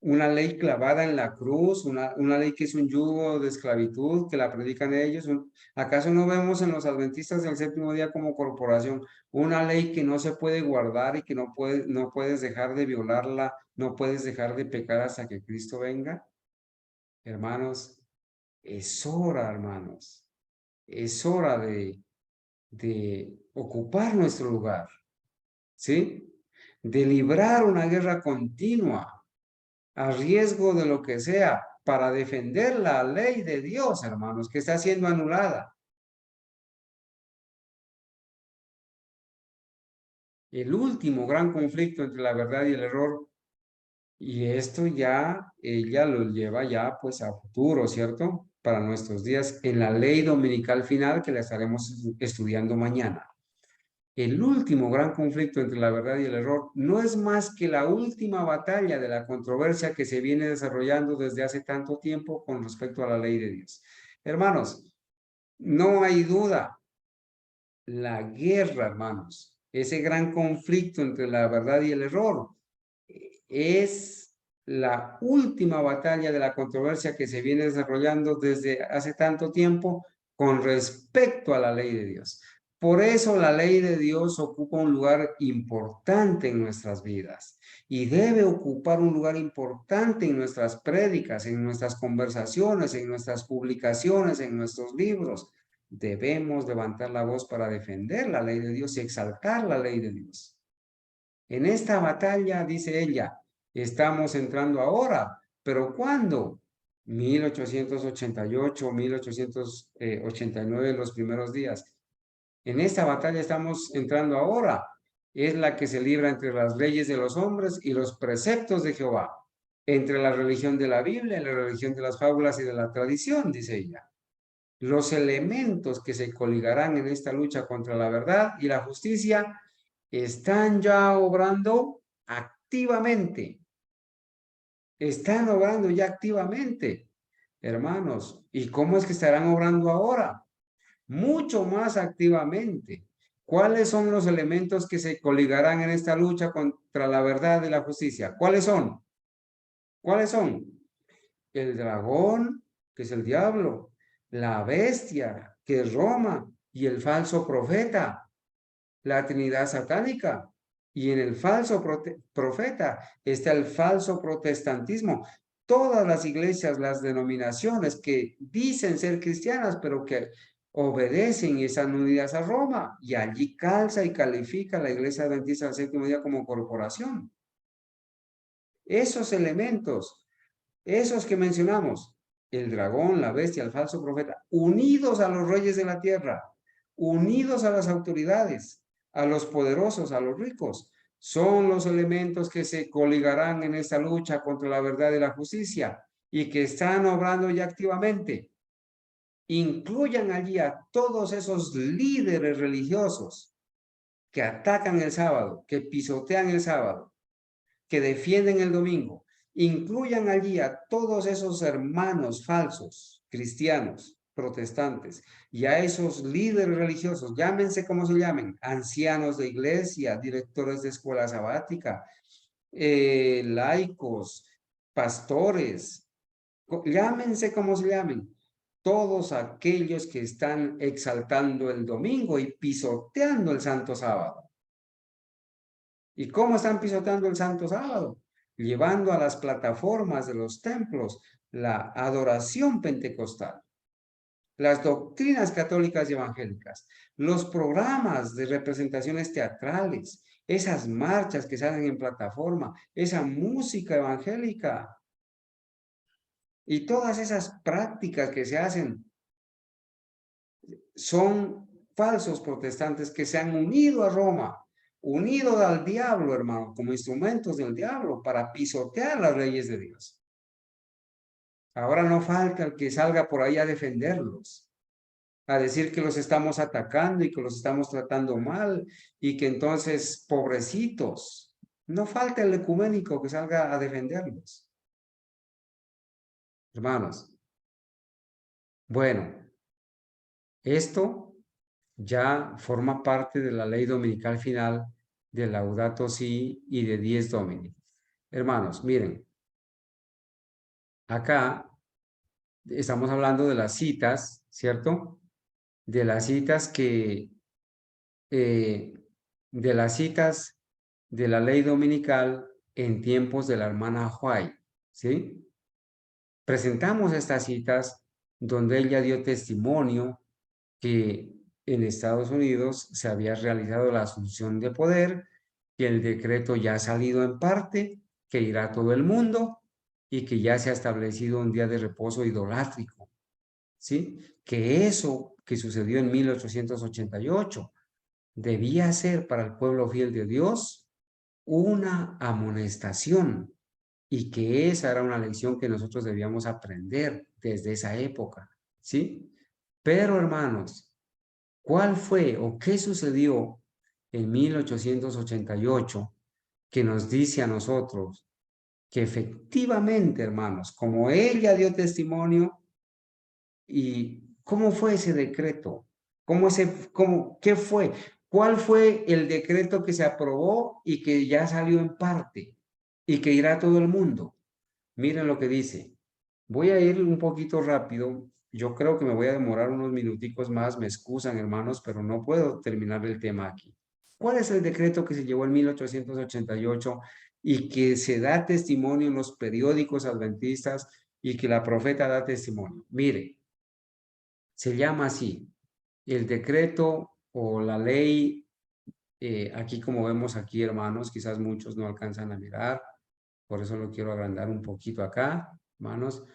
una ley clavada en la cruz, una ley que es un yugo de esclavitud, que la predican ellos? ¿Acaso no vemos en los adventistas del séptimo día como corporación una ley que no se puede guardar y que no puedes dejar de violarla, no puedes dejar de pecar hasta que Cristo venga? Hermanos, es hora, hermanos, es hora de ocupar nuestro lugar, ¿sí? De librar una guerra continua a riesgo de lo que sea, para defender la ley de Dios, hermanos, que está siendo anulada. El último gran conflicto entre la verdad y el error, y esto ya, ella lo lleva ya pues a futuro, ¿cierto? Para nuestros días, en la ley dominical final que la estaremos estudiando mañana. El último gran conflicto entre la verdad y el error no es más que la última batalla de la controversia que se viene desarrollando desde hace tanto tiempo con respecto a la ley de Dios. Hermanos, no hay duda, la guerra, hermanos, ese gran conflicto entre la verdad y el error, es la última batalla de la controversia que se viene desarrollando desde hace tanto tiempo con respecto a la ley de Dios. Por eso la ley de Dios ocupa un lugar importante en nuestras vidas y debe ocupar un lugar importante en nuestras prédicas, en nuestras conversaciones, en nuestras publicaciones, en nuestros libros. Debemos levantar la voz para defender la ley de Dios y exaltar la ley de Dios. En esta batalla, dice ella, estamos entrando ahora, pero ¿cuándo? 1888, 1889, los primeros días. En esta batalla estamos entrando ahora. Es la que se libra entre las leyes de los hombres y los preceptos de Jehová, entre la religión de la Biblia y la religión de las fábulas y de la tradición, dice ella. Los elementos que se coligarán en esta lucha contra la verdad y la justicia están ya obrando activamente. Están obrando ya activamente. hermanos. ¿Y cómo es que estarán obrando ahora? Mucho más activamente. ¿Cuáles son los elementos que se coligarán en esta lucha contra la verdad y la justicia? ¿Cuáles son? ¿Cuáles son? El dragón, que es el diablo, la bestia, que es Roma, y el falso profeta, la Trinidad satánica. Y en el falso profeta está el falso protestantismo. Todas las iglesias, las denominaciones que dicen ser cristianas, pero que obedecen y están unidas a Roma, y allí calza y califica la iglesia adventista del séptimo día como corporación. Esos elementos, esos que mencionamos, el dragón, la bestia, el falso profeta, unidos a los reyes de la tierra, unidos a las autoridades, a los poderosos, a los ricos, son los elementos que se coligarán en esta lucha contra la verdad y la justicia y que están obrando ya activamente. Incluyan allí a todos esos líderes religiosos que atacan el sábado, que pisotean el sábado, que defienden el domingo. Incluyan allí a todos esos hermanos falsos, cristianos, protestantes, y a esos líderes religiosos, llámense como se llamen, ancianos de iglesia, directores de escuela sabática, laicos, pastores, llámense como se llamen, todos aquellos que están exaltando el domingo y pisoteando el santo sábado. ¿Y cómo están pisoteando el santo sábado? Llevando a las plataformas de los templos la adoración pentecostal, las doctrinas católicas y evangélicas, los programas de representaciones teatrales, esas marchas que se hacen en plataforma, esa música evangélica y todas esas prácticas que se hacen son falsos protestantes que se han unido a Roma, unidos al diablo, hermano, como instrumentos del diablo para pisotear las leyes de Dios. Ahora no falta el que salga por ahí a defenderlos, a decir que los estamos atacando y que los estamos tratando mal y que entonces, pobrecitos, no falta el ecuménico que salga a defenderlos. Hermanos, bueno, esto ya forma parte de la ley dominical final de Laudato Si y de Dies Domini. Hermanos, miren, acá estamos hablando de las citas, ¿cierto? De las citas de las citas de la ley dominical en tiempos de la hermana White, ¿sí? Presentamos estas citas donde ella dio testimonio que en Estados Unidos se había realizado la asunción de poder, que el decreto ya ha salido en parte, que irá a todo el mundo y que ya se ha establecido un día de reposo idolátrico, ¿sí? Que eso que sucedió en 1888 debía ser para el pueblo fiel de Dios una amonestación y que esa era una lección que nosotros debíamos aprender desde esa época, ¿sí? Pero hermanos, ¿cuál fue o qué sucedió en 1888 que nos dice a nosotros que efectivamente, hermanos, como ella dio testimonio y cómo fue ese decreto? ¿Qué fue? ¿Cuál fue el decreto que se aprobó y que ya salió en parte y que irá a todo el mundo? Miren lo que dice. Voy a ir un poquito rápido. Yo creo que me voy a demorar unos minuticos más. Me excusan, hermanos, pero no puedo terminar el tema aquí. ¿Cuál es el decreto que se llevó en 1888 y que se da testimonio en los periódicos adventistas y que la profeta da testimonio? Mire, se llama así, el decreto o la ley, aquí como vemos aquí, hermanos, quizás muchos no alcanzan a mirar, por eso lo quiero agrandar un poquito acá, hermanos.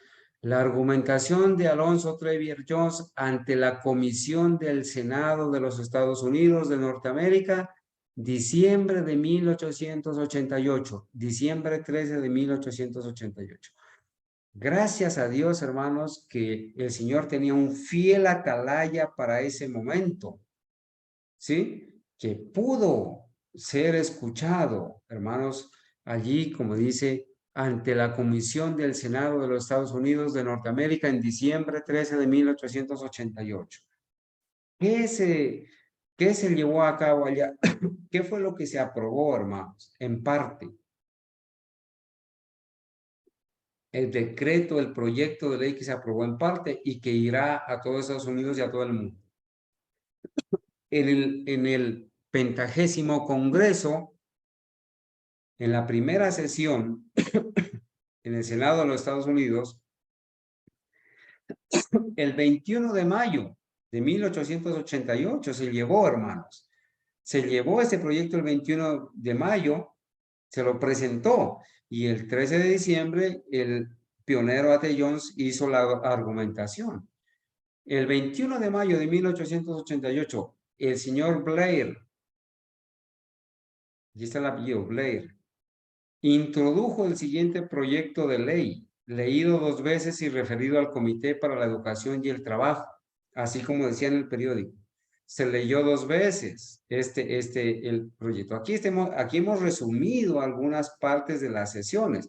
La argumentación de Alonzo Trevier Jones ante la Comisión del Senado de los Estados Unidos de Norteamérica, diciembre de 1888, diciembre 13 de 1888. Gracias a Dios, hermanos, que el Señor tenía un fiel atalaya para ese momento, ¿sí? Que pudo ser escuchado, hermanos, allí, como dice, ante la Comisión del Senado de los Estados Unidos de Norteamérica en diciembre 13 de 1888. ¿Qué se llevó a cabo allá? ¿Qué fue lo que se aprobó, hermanos? En parte, el decreto, el proyecto de ley que se aprobó en parte y que irá a todos Estados Unidos y a todo el mundo. En el 50º Congreso, en la primera sesión, en el Senado de los Estados Unidos, el 21 de mayo de 1888 se llevó, hermanos. Se llevó ese proyecto el 21 de mayo, se lo presentó, y el 13 de diciembre el pionero A.T. Jones hizo la argumentación. El 21 de mayo de 1888, el señor Blair, aquí está el apellido, Blair, introdujo el siguiente proyecto de ley, leído 2 veces y referido al Comité para la Educación y el Trabajo, así como decía en el periódico. Se leyó 2 veces el proyecto. Aquí hemos resumido algunas partes de las sesiones,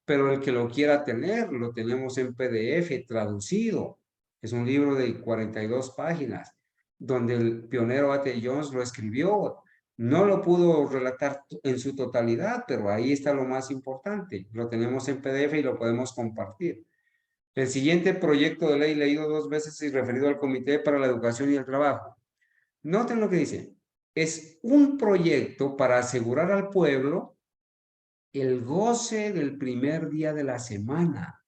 pero el que lo quiera tener, lo tenemos en PDF traducido. Es un libro de 42 páginas, donde el pionero A.T. Jones lo escribió. No lo pudo relatar en su totalidad, pero ahí está lo más importante. Lo tenemos en PDF y lo podemos compartir. El siguiente proyecto de ley leído 2 veces y referido al Comité para la Educación y el Trabajo. Noten lo que dice. Es un proyecto para asegurar al pueblo el goce del primer día de la semana,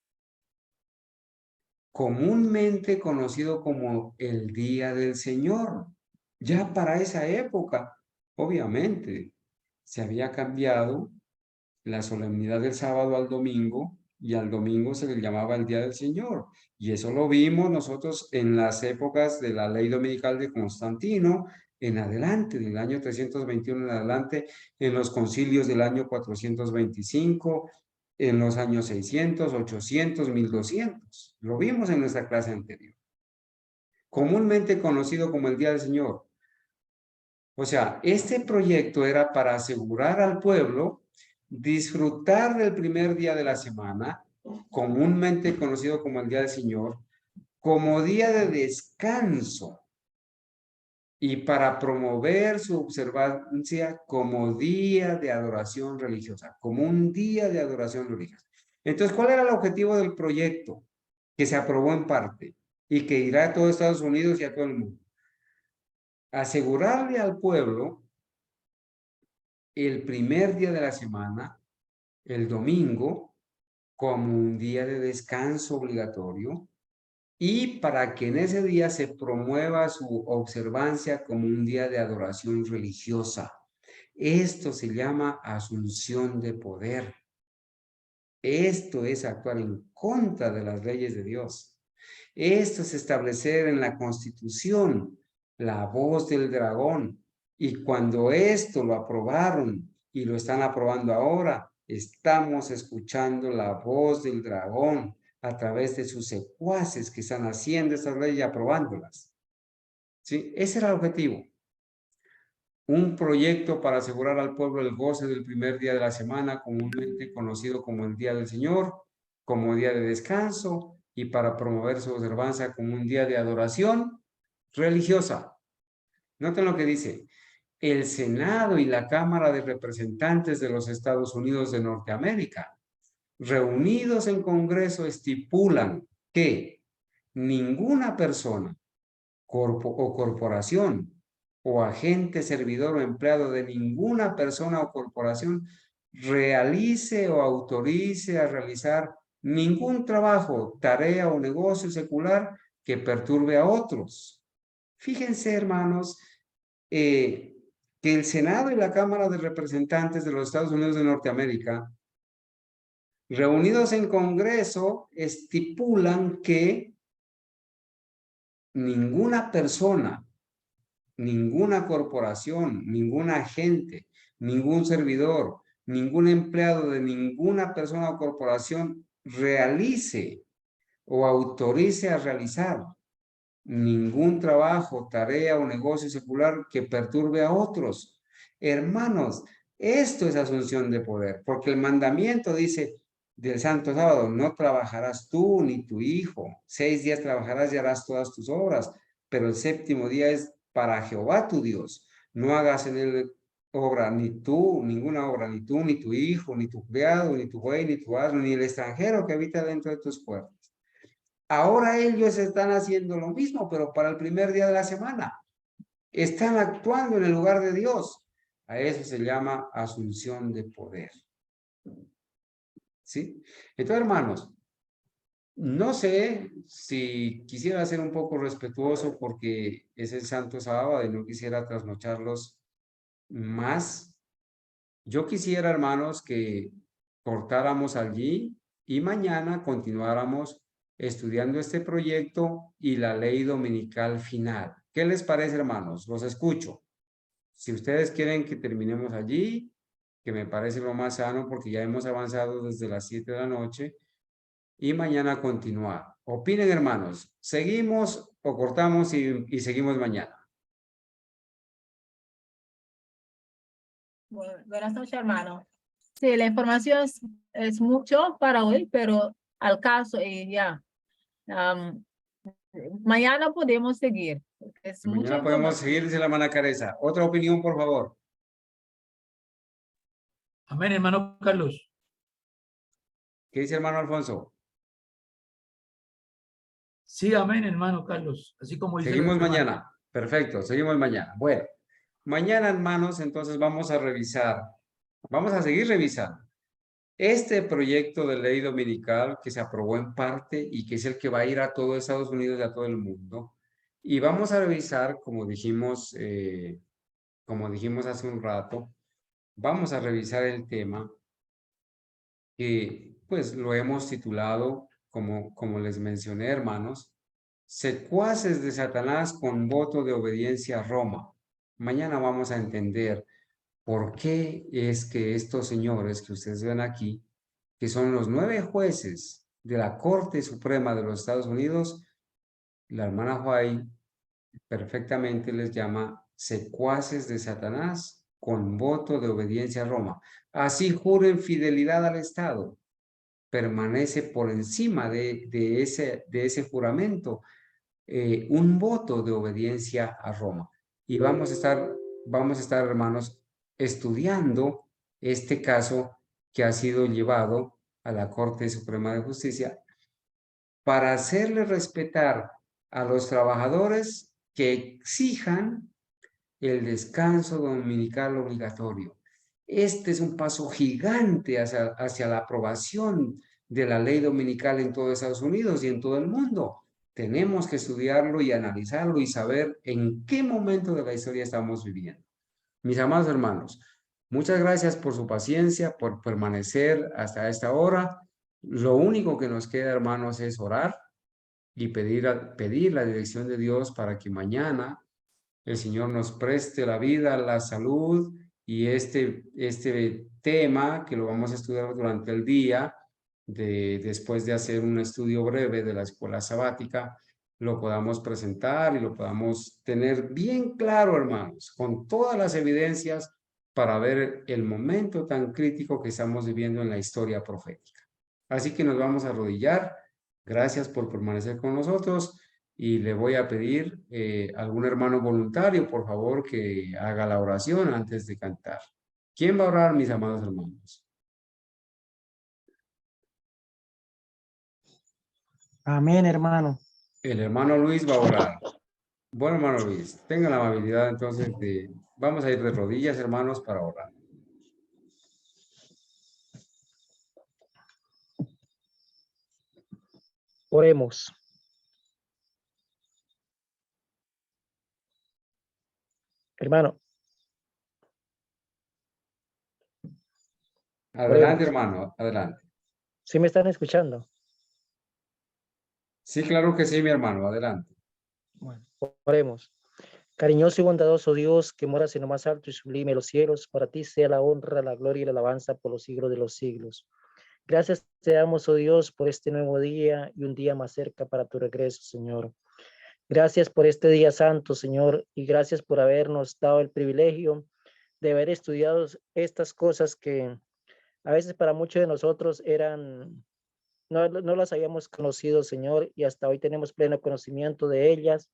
comúnmente conocido como el Día del Señor. Ya para esa época, obviamente, se había cambiado la solemnidad del sábado al domingo, y al domingo se le llamaba el Día del Señor. Y eso lo vimos nosotros en las épocas de la ley dominical de Constantino, en adelante, del año 321 en adelante, en los concilios del año 425, en los años 600, 800, 1200. Lo vimos en nuestra clase anterior. Comúnmente conocido como el Día del Señor. O sea, este proyecto era para asegurar al pueblo disfrutar del primer día de la semana, comúnmente conocido como el Día del Señor, como día de descanso, y para promover su observancia como día de adoración religiosa, como un día de adoración religiosa. Entonces, ¿cuál era el objetivo del proyecto que se aprobó en parte y que irá a todos Estados Unidos y a todo el mundo? Asegurarle al pueblo el primer día de la semana, el domingo, como un día de descanso obligatorio, y para que en ese día se promueva su observancia como un día de adoración religiosa. Esto se llama asunción de poder. Esto es actuar en contra de las leyes de Dios. Esto es establecer en la Constitución la voz del dragón. Y cuando esto lo aprobaron y lo están aprobando ahora, estamos escuchando la voz del dragón a través de sus secuaces que están haciendo estas leyes y aprobándolas. ¿Sí? Ese era el objetivo. Un proyecto para asegurar al pueblo el goce del primer día de la semana, comúnmente conocido como el Día del Señor, como día de descanso, y para promover su observancia como un día de adoración religiosa. Noten lo que dice. El Senado y la Cámara de Representantes de los Estados Unidos de Norteamérica, reunidos en Congreso, estipulan que ninguna persona o corporación o agente, servidor o empleado de ninguna persona o corporación realice o autorice a realizar ningún trabajo, tarea o negocio secular que perturbe a otros. Fíjense, hermanos, que el Senado y la Cámara de Representantes de los Estados Unidos de Norteamérica, reunidos en Congreso, estipulan que ninguna persona, ninguna corporación, ningún agente, ningún servidor, ningún empleado de ninguna persona o corporación realice o autorice a realizar ningún trabajo, tarea o negocio secular que perturbe a otros. Hermanos, esto es asunción de poder, porque el mandamiento dice, del santo sábado, no trabajarás tú ni tu hijo. 6 días trabajarás y harás todas tus obras, pero el séptimo día es para Jehová tu Dios. No hagas en él obra, ni tú, ninguna obra, ni tú, ni tu hijo, ni tu criado, ni tu buey, ni tu asno, ni el extranjero que habita dentro de tus puertas. Ahora ellos están haciendo lo mismo, pero para el primer día de la semana. Están actuando en el lugar de Dios. A eso se llama asunción de poder. ¿Sí? Entonces, hermanos, no sé si quisiera ser un poco respetuoso porque es el Santo Sábado y no quisiera trasnocharlos más. Yo quisiera, hermanos, que cortáramos allí y mañana continuáramos estudiando este proyecto y la ley dominical final. ¿Qué les parece, hermanos? Los escucho. Si ustedes quieren que terminemos allí, que me parece lo más sano porque ya hemos avanzado desde las 7 de la noche y mañana continuar. Opinen, hermanos, ¿seguimos o cortamos y seguimos mañana? Buenas noches, hermano. Sí, la información es mucho para hoy, pero al caso, ya. am, mañana podemos seguir. Es mucha Mañana podemos información. seguir, dice la hermana Careza. Otra opinión, por favor. Amén, hermano Carlos. ¿Qué dice hermano Alfonso? Sí, amén, hermano Carlos. Así como dice la Seguimos hermana. mañana. Perfecto, seguimos mañana. Bueno, mañana, hermanos, entonces vamos a revisar, vamos a seguir revisando este proyecto de ley dominical que se aprobó en parte y que es el que va a ir a todo Estados Unidos y a todo el mundo. Y vamos a revisar, como dijimos hace un rato, vamos a revisar el tema que pues lo hemos titulado, como les mencioné, hermanos, secuaces de Satanás con voto de obediencia a Roma. Mañana vamos a entender por qué es que estos señores que ustedes ven aquí, que son los 9 jueces de la Corte Suprema de los Estados Unidos, la hermana White perfectamente les llama secuaces de Satanás con voto de obediencia a Roma. Así juren fidelidad al Estado. Permanece por encima de ese juramento un voto de obediencia a Roma. Y vamos a estar, hermanos, estudiando este caso que ha sido llevado a la Corte Suprema de Justicia para hacerle respetar a los trabajadores que exijan el descanso dominical obligatorio. Este es un paso gigante hacia la aprobación de la ley dominical en todo Estados Unidos y en todo el mundo. Tenemos que estudiarlo y analizarlo y saber en qué momento de la historia estamos viviendo. Mis amados hermanos, muchas gracias por su paciencia, por permanecer hasta esta hora. Lo único que nos queda, hermanos, es orar y pedir la dirección de Dios para que mañana el Señor nos preste la vida, la salud y este tema que lo vamos a estudiar durante el día, después de hacer un estudio breve de la escuela sabática, lo podamos presentar y lo podamos tener bien claro, hermanos, con todas las evidencias para ver el momento tan crítico que estamos viviendo en la historia profética. Así que nos vamos a arrodillar. Gracias por permanecer con nosotros y le voy a pedir a algún hermano voluntario, por favor, que haga la oración antes de cantar. ¿Quién va a orar, mis amados hermanos? Amén, hermano. El hermano Luis va a orar. Bueno, hermano Luis, tenga la amabilidad entonces vamos a ir de rodillas, hermanos, para orar. Oremos. Hermano, Adelante, oremos. hermano, adelante. ¿Sí me están escuchando? Sí, claro que sí, mi hermano, adelante. Bueno, oremos. Cariñoso y bondadoso Dios, que moras en lo más alto y sublime de los cielos, para ti sea la honra, la gloria y la alabanza por los siglos de los siglos. Gracias te damos, oh Dios, por este nuevo día y un día más cerca para tu regreso, Señor. Gracias por este día santo, Señor, y gracias por habernos dado el privilegio de haber estudiado estas cosas que A veces para muchos de nosotros no las habíamos conocido, Señor, y hasta hoy tenemos pleno conocimiento de ellas,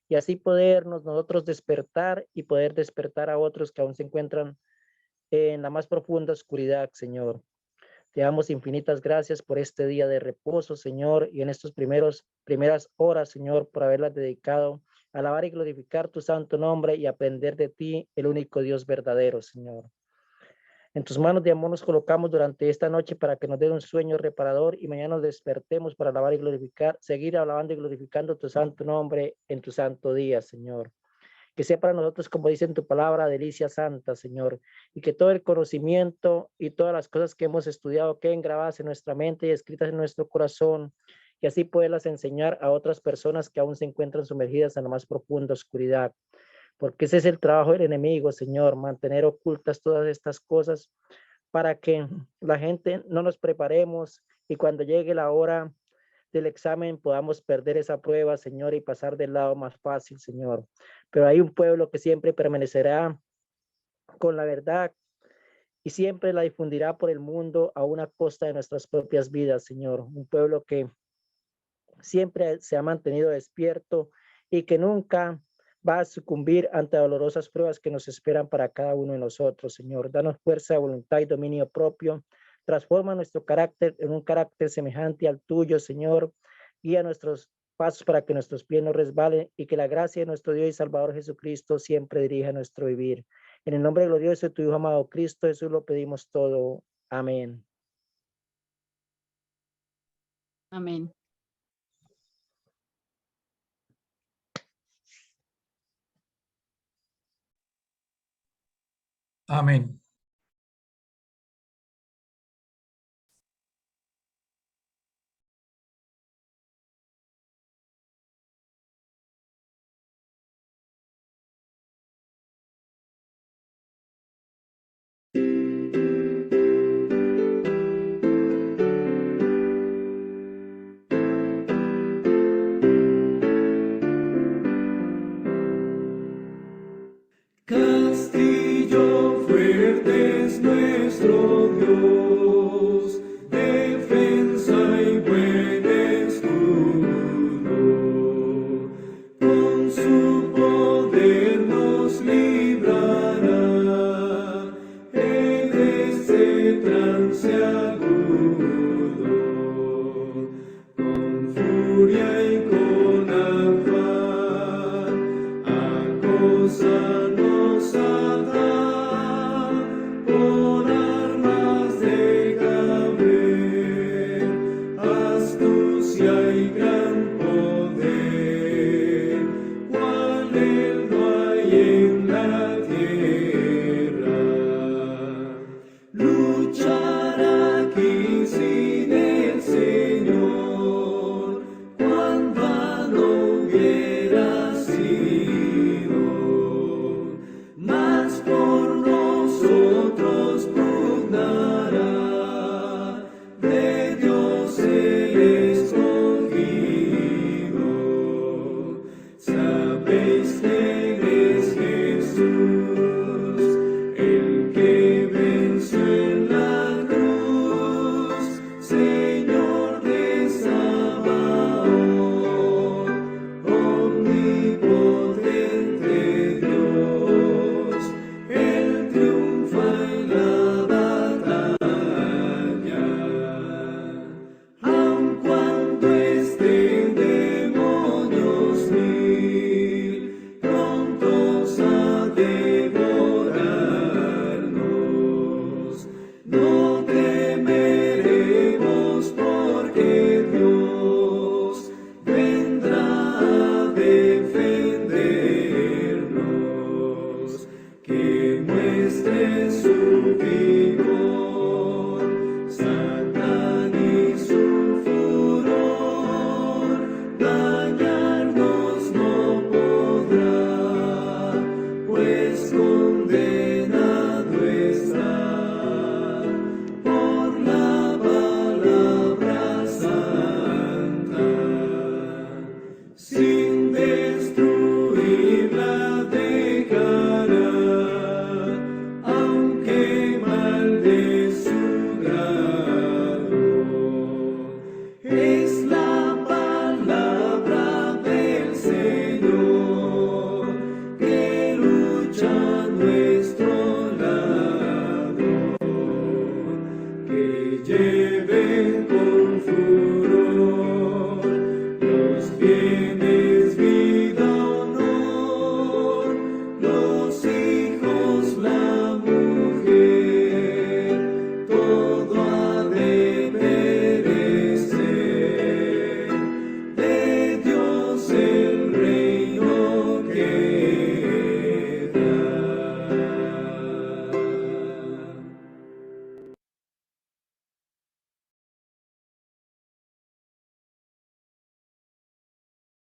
y así podernos nosotros despertar y poder despertar a otros que aún se encuentran en la más profunda oscuridad, Señor. Te damos infinitas gracias por este día de reposo, Señor, y en estos primeras horas, Señor, por haberlas dedicado a alabar y glorificar tu santo nombre y aprender de ti, el único Dios verdadero, Señor. En tus manos de amor nos colocamos durante esta noche para que nos dé un sueño reparador y mañana nos despertemos para alabar y glorificar, seguir alabando y glorificando tu santo nombre en tu santo día, Señor. Que sea para nosotros, como dice en tu palabra, delicia santa, Señor, y que todo el conocimiento y todas las cosas que hemos estudiado queden grabadas en nuestra mente y escritas en nuestro corazón, y así poderlas enseñar a otras personas que aún se encuentran sumergidas en la más profunda oscuridad. Porque ese es el trabajo del enemigo, Señor, mantener ocultas todas estas cosas para que la gente no nos preparemos y cuando llegue la hora del examen podamos perder esa prueba, Señor, y pasar del lado más fácil, Señor. Pero hay un pueblo que siempre permanecerá con la verdad y siempre la difundirá por el mundo a una costa de nuestras propias vidas, Señor. Un pueblo que siempre se ha mantenido despierto y que nunca va a sucumbir ante dolorosas pruebas que nos esperan para cada uno de nosotros, Señor. Danos fuerza, voluntad y dominio propio. Transforma nuestro carácter en un carácter semejante al tuyo, Señor. Guía nuestros pasos para que nuestros pies no resbalen y que la gracia de nuestro Dios y Salvador Jesucristo siempre dirija nuestro vivir. En el nombre glorioso de tu Hijo amado Cristo Jesús lo pedimos todo. Amén. Amén. Amén. Castillo fuerte es nuestro Dios, defensa y buen escudo. Con su poder nos librará en este trance agudo.